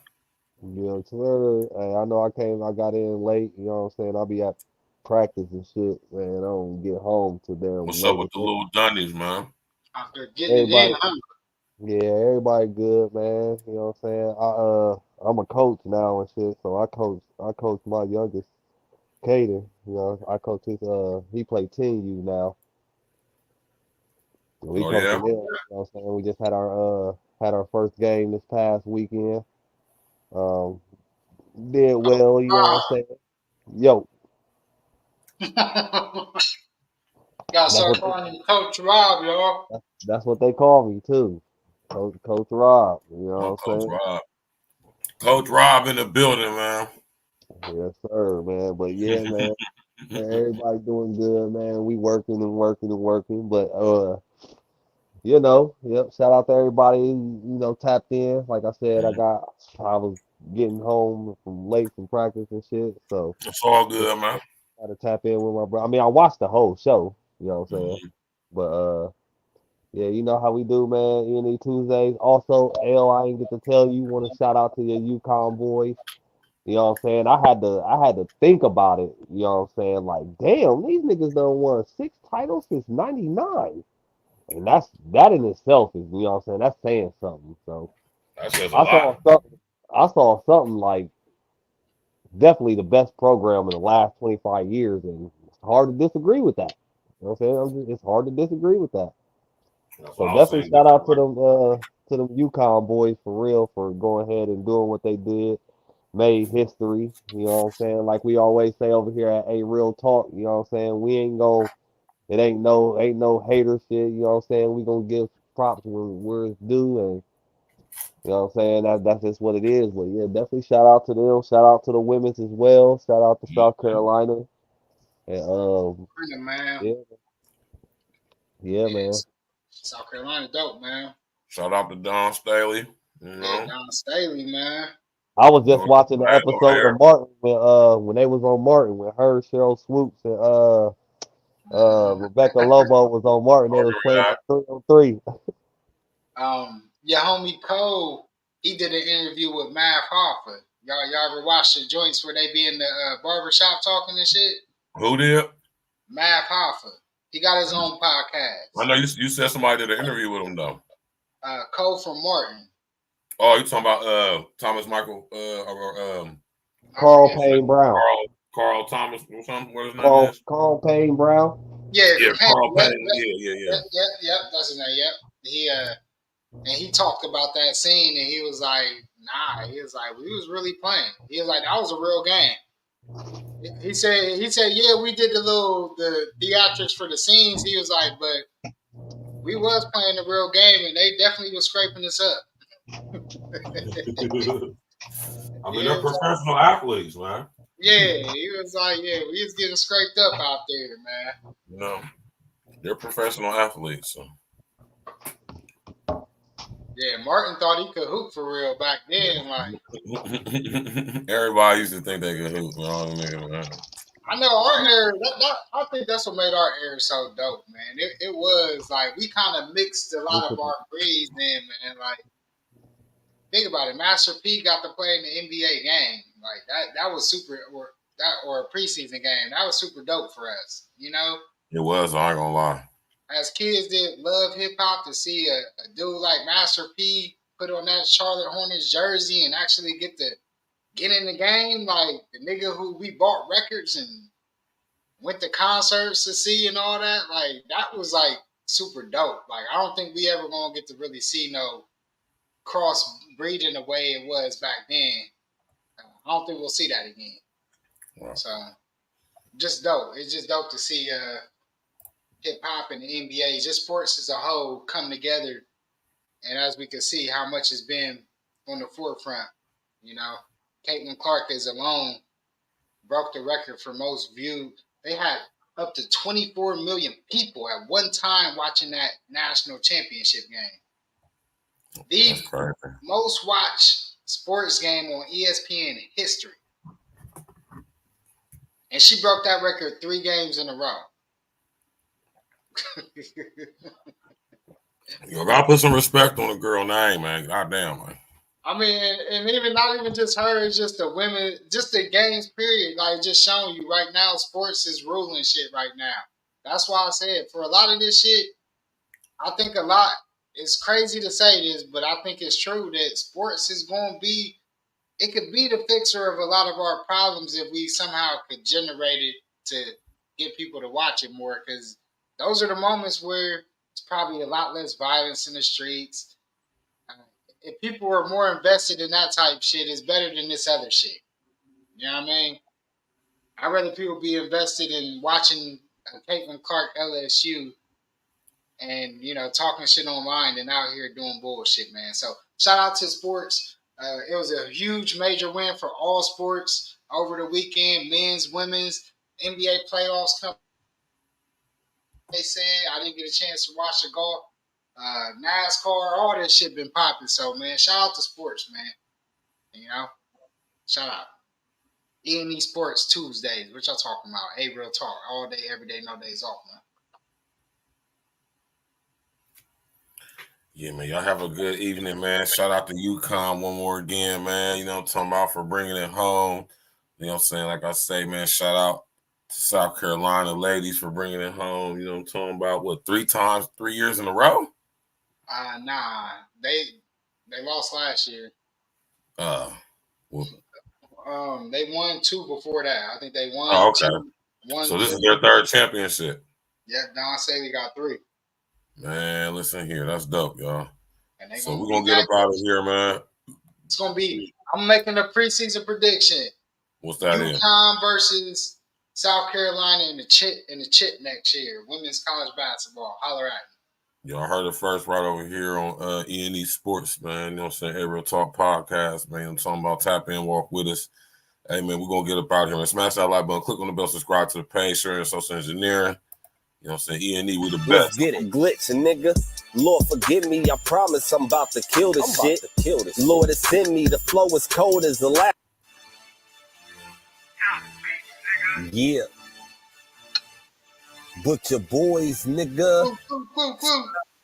Yeah, sir. Hey, I know I got in late, you know what I'm saying? I'll be at practice and shit, man. I don't get home till damn What's late. up with the little Dunnies, man? After getting it in, huh? Yeah, everybody good, man. You know what I'm saying? I'm a coach now and shit, so I coach my youngest, Caden. I coach his he play 10U now. We Oh, coaching yeah? him, you know what I'm saying? We just had our first game this past weekend. Did well, you know what I'm saying? Yo. Gotta start calling him Coach Rob, y'all. That's what they call me too. Coach Rob, you know what I'm Coach saying? Rob. Coach Rob in the building, man. Yes, sir, man. But yeah, man. Everybody doing good, man. We working and working and working. But yep, shout out to everybody, tapped in. Like I said, I was getting home from late from practice and shit. So it's all good, man. Got to tap in with my bro. I mean, I watched the whole show, you know what I'm saying? But yeah, you know how we do, man. E.N.E Tuesdays. Also, L, I ain't get to tell you, want to shout out to your UConn boys. You know what I'm saying? I had to think about it. You know what I'm saying? Like, damn, these niggas done won 6 titles since '99. And that in itself is, you know what I'm saying? That's saying something. So that says a lot. I saw something like definitely the best program in the last 25 years, and it's hard to disagree with that. You know what I'm saying? It's hard to disagree with that. That's So what I was definitely saying. shout out to them UConn boys for real for going ahead and doing what they did. Made history, you know what I'm saying? Like we always say over here at A Real Talk, you know what I'm saying? We ain't gonna it ain't no hater shit, you know what I'm saying? We gonna give props where it's due, and you know what I'm saying? That's just what it is. But yeah, definitely shout out to them. Shout out to the women's as well. Shout out to South Carolina. And man. Yeah, man. South Carolina dope, man. Shout out to Don Staley. Yeah, Don Staley, man. I was just watching the episode of Martin when they was on Martin with her, Cheryl Swoops, and Rebecca Lobo was on Martin. They was playing that 3-on-3. Your homie Cole, he did an interview with Mav Hoffa. Y'all ever watch the joints where they be in the barbershop talking and shit? Who did? Mav Hoffa. He got his own podcast. I know you said somebody did an interview with him though. Cole from Martin. Oh, you talking about Thomas Michael Carl Payne Brown. Carl Thomas or something. What his name is? Carl Payne Brown. Yeah, Payne. Carl Yep, Payne. Yeah. yep, that's his name. Yep. He talked about that scene, and he was like, "Nah." He was like, "We was really playing." He was like, "That was a real game." He said, "Yeah, we did the theatrics for the scenes." He was like, "But we was playing the real game, and they definitely was scraping us up." I mean, they're professional athletes, man. Yeah, he was like, "Yeah, we was getting scraped up out there, man." You know, they're professional athletes. So. Yeah, Martin thought he could hoop for real back then. Like, everybody used to think they could hoop. I know our era. I think that's what made our era so dope, man. It was like we kind of mixed a lot of our breeds in, man. Like, think about it. Master P got to play in the NBA game. Like that was super, or a preseason game. That was super dope for us. You know, It was. I ain't gonna lie. as kids did love hip hop, to see a dude like Master P put on that Charlotte Hornets jersey and actually get in the game. Like the nigga who we bought records and went to concerts to see and all that. Like that was like super dope. Like I don't think we ever gonna get to really see no cross breeding the way it was back then. I don't think we'll see that again. Wow. So just dope. It's just dope to see hip hop and the NBA, just sports as a whole, come together. And as we can see, how much has been on the forefront. You know, Caitlin Clark is alone broke the record for most viewed. They had up to 24 million people at one time watching that national championship game. The most watched sports game on ESPN history. And she broke that record 3 games in a row. You gotta put some respect on the girl name, man. Goddamn, man. I mean, and even not even just her, it's just the women, just the games, period. Like, just showing you right now, sports is ruling shit right now. That's why I said, for a lot of this shit, I think a lot, it's crazy to say this, but I think it's true that sports is going to be, it could be the fixer of a lot of our problems if we somehow could generate it to get people to watch it more, because those are the moments where it's probably a lot less violence in the streets. If people are more invested in that type shit, it's better than this other shit. You know what I mean? I'd rather people be invested in watching Caitlin Clark LSU and, you know, talking shit online than out here doing bullshit, man. So shout out to sports. It was a huge major win for all sports over the weekend. Men's, women's, NBA playoffs come. They said I didn't get a chance to watch the golf. NASCAR, all this shit been popping. So, man, shout out to sports, man. You know, shout out. E.N.E Sports Tuesdays. What y'all talking about? Hey, real talk. All day, every day, no days off, man. Yeah, man. Y'all have a good evening, man. Shout out to UConn one more again, man. You know what I'm talking about, for bringing it home. You know what I'm saying? Like I say, man, shout out to South Carolina ladies for bringing it home. You know what I'm talking about? What, 3 years in a row? Nah, they lost last year. Well, They won 2 before that. I think they won. Oh, okay. 2, so this is their 3rd championship. Yeah, Don Saley got 3. Man, listen here, that's dope, y'all. So we're gonna gonna get up out of here, man. It's gonna be. I'm making a preseason prediction. What's that? UConn versus South Carolina in the chip next year. Women's college basketball. Holler at me. Y'all heard it first right over here on E.N.E Sports, man. You know what I'm saying? Hey, Real Talk Podcast, man. I'm talking about tap in, walk with us. Hey, man, we're going to get up out here, man. Smash that like button, click on the bell, subscribe to the page, share and social engineering. You know what I'm saying? E.N.E, we the best. Let's get it. Glitch, nigga. Lord, forgive me. I promise I'm about to kill this shit. Lord, it's in me. The flow is cold as the last. Yeah. But your boys, nigga.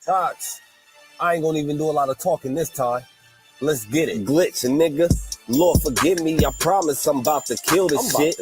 Tots. I ain't gonna even do a lot of talking this time. Let's get it. Glitch, nigga. Lord, forgive me. I promise I'm about to kill this shit.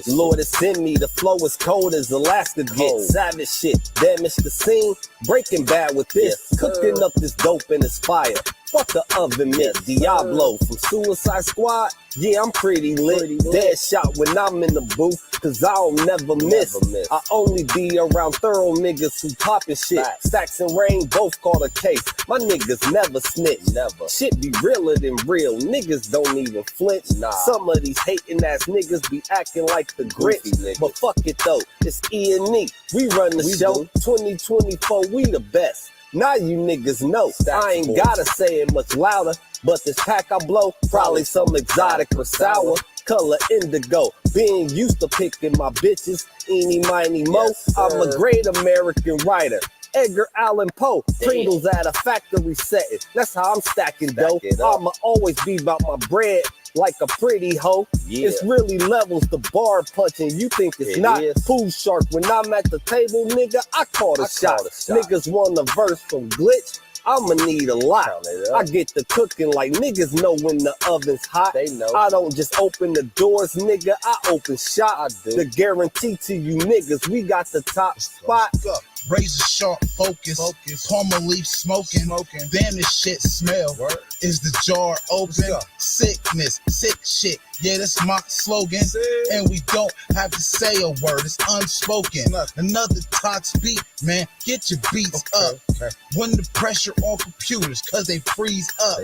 Lord, it's in me. The flow is cold as Alaska gets. Savage shit. Damage the scene. Breaking Bad with this. Cooking up this dope and it's fire. Fuck the oven mitt, Diablo from Suicide Squad. Yeah, I'm pretty lit. Dead shot when I'm in the booth, cause I don't never miss. I only be around thorough niggas who poppin' shit. Stacks and Rain both caught a case. My niggas never snitch. Never. Shit be realer than real. Niggas don't even flinch. Some of these hating ass niggas be acting like the Grinch. But fuck it though, it's E.N.E. We run the show. 2024, we the best. Now you niggas know. I ain't gotta say it much louder, but this pack I blow, probably some exotic or sour. Color indigo, being used to picking my bitches, eeny, miny, mo. I'm a great American writer. Edgar Allan Poe, Pringles at a factory setting. That's how I'm stacking dough. I'ma always be about my bread like a pretty hoe. It's really levels, the bar punching. You think it's not Food Shark. When I'm at the table, nigga, I caught a shot. Niggas want a verse from Glitch. I'ma need a lot. I get the cooking like niggas know when the oven's hot. They know. I don't just open the doors, nigga. I open shop. The guarantee to you niggas, we got the top spot. Razor sharp focus, palmer leaf smoking. Damn, this shit smell. Is the jar open? Sickness, sick shit. Yeah, that's my slogan. And we don't have to say a word. It's unspoken. Another Tox beat, man. Get your beats up. When the pressure on computers, cause they freeze up.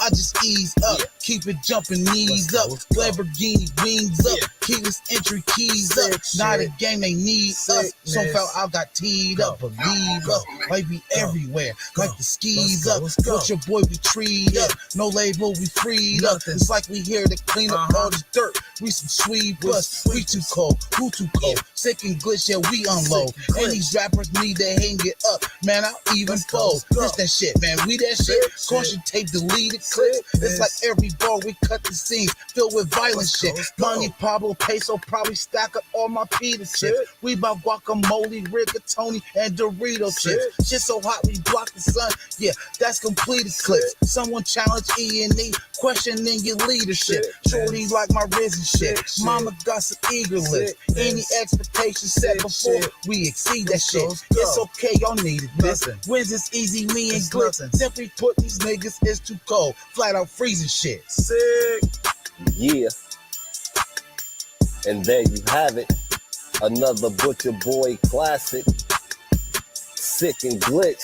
I just ease up. Keep it jumping, knees up. Lamborghini wings up. Keyless entry keys up. Not a game, they need us. So felt I got teed up. Believe us. Might be everywhere. Like the skis up. With your boy, we treed up. No label, we freed up. It's like we here to clean up all this dirt. We some sweet bust. We too cold. Who too cold? Sick and glitch, yeah, we unload. And these rappers need to hang it up. Man, I'll even fold. This that shit, man. We that shit. Caution tape, deleted clips. It's like every bar we cut the scenes filled with violent shit. Money, Pablo, Peso, probably stack up all my Peter chips. We bout guacamole, rigatoni, and Dorito chips. Shit so hot we block the sun. Yeah, that's completed clips. Someone challenge E.N.E, questioning your leadership. Shorty like my risen shit. Mama got some eager lips. Any expectations set before we exceed that shit. It's okay, y'all needed this. Wins is easy, me and Glitz. Simply put, these niggas is too cold. Flat out freezing shit. Sick. Yeah. And there you have it. Another Butcher Boy classic. Sick and Glitch.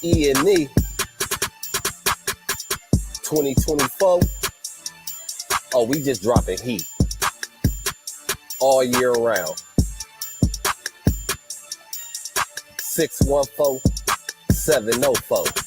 E.N.E. 2024. Oh, we just dropping heat. All year round. 614-704.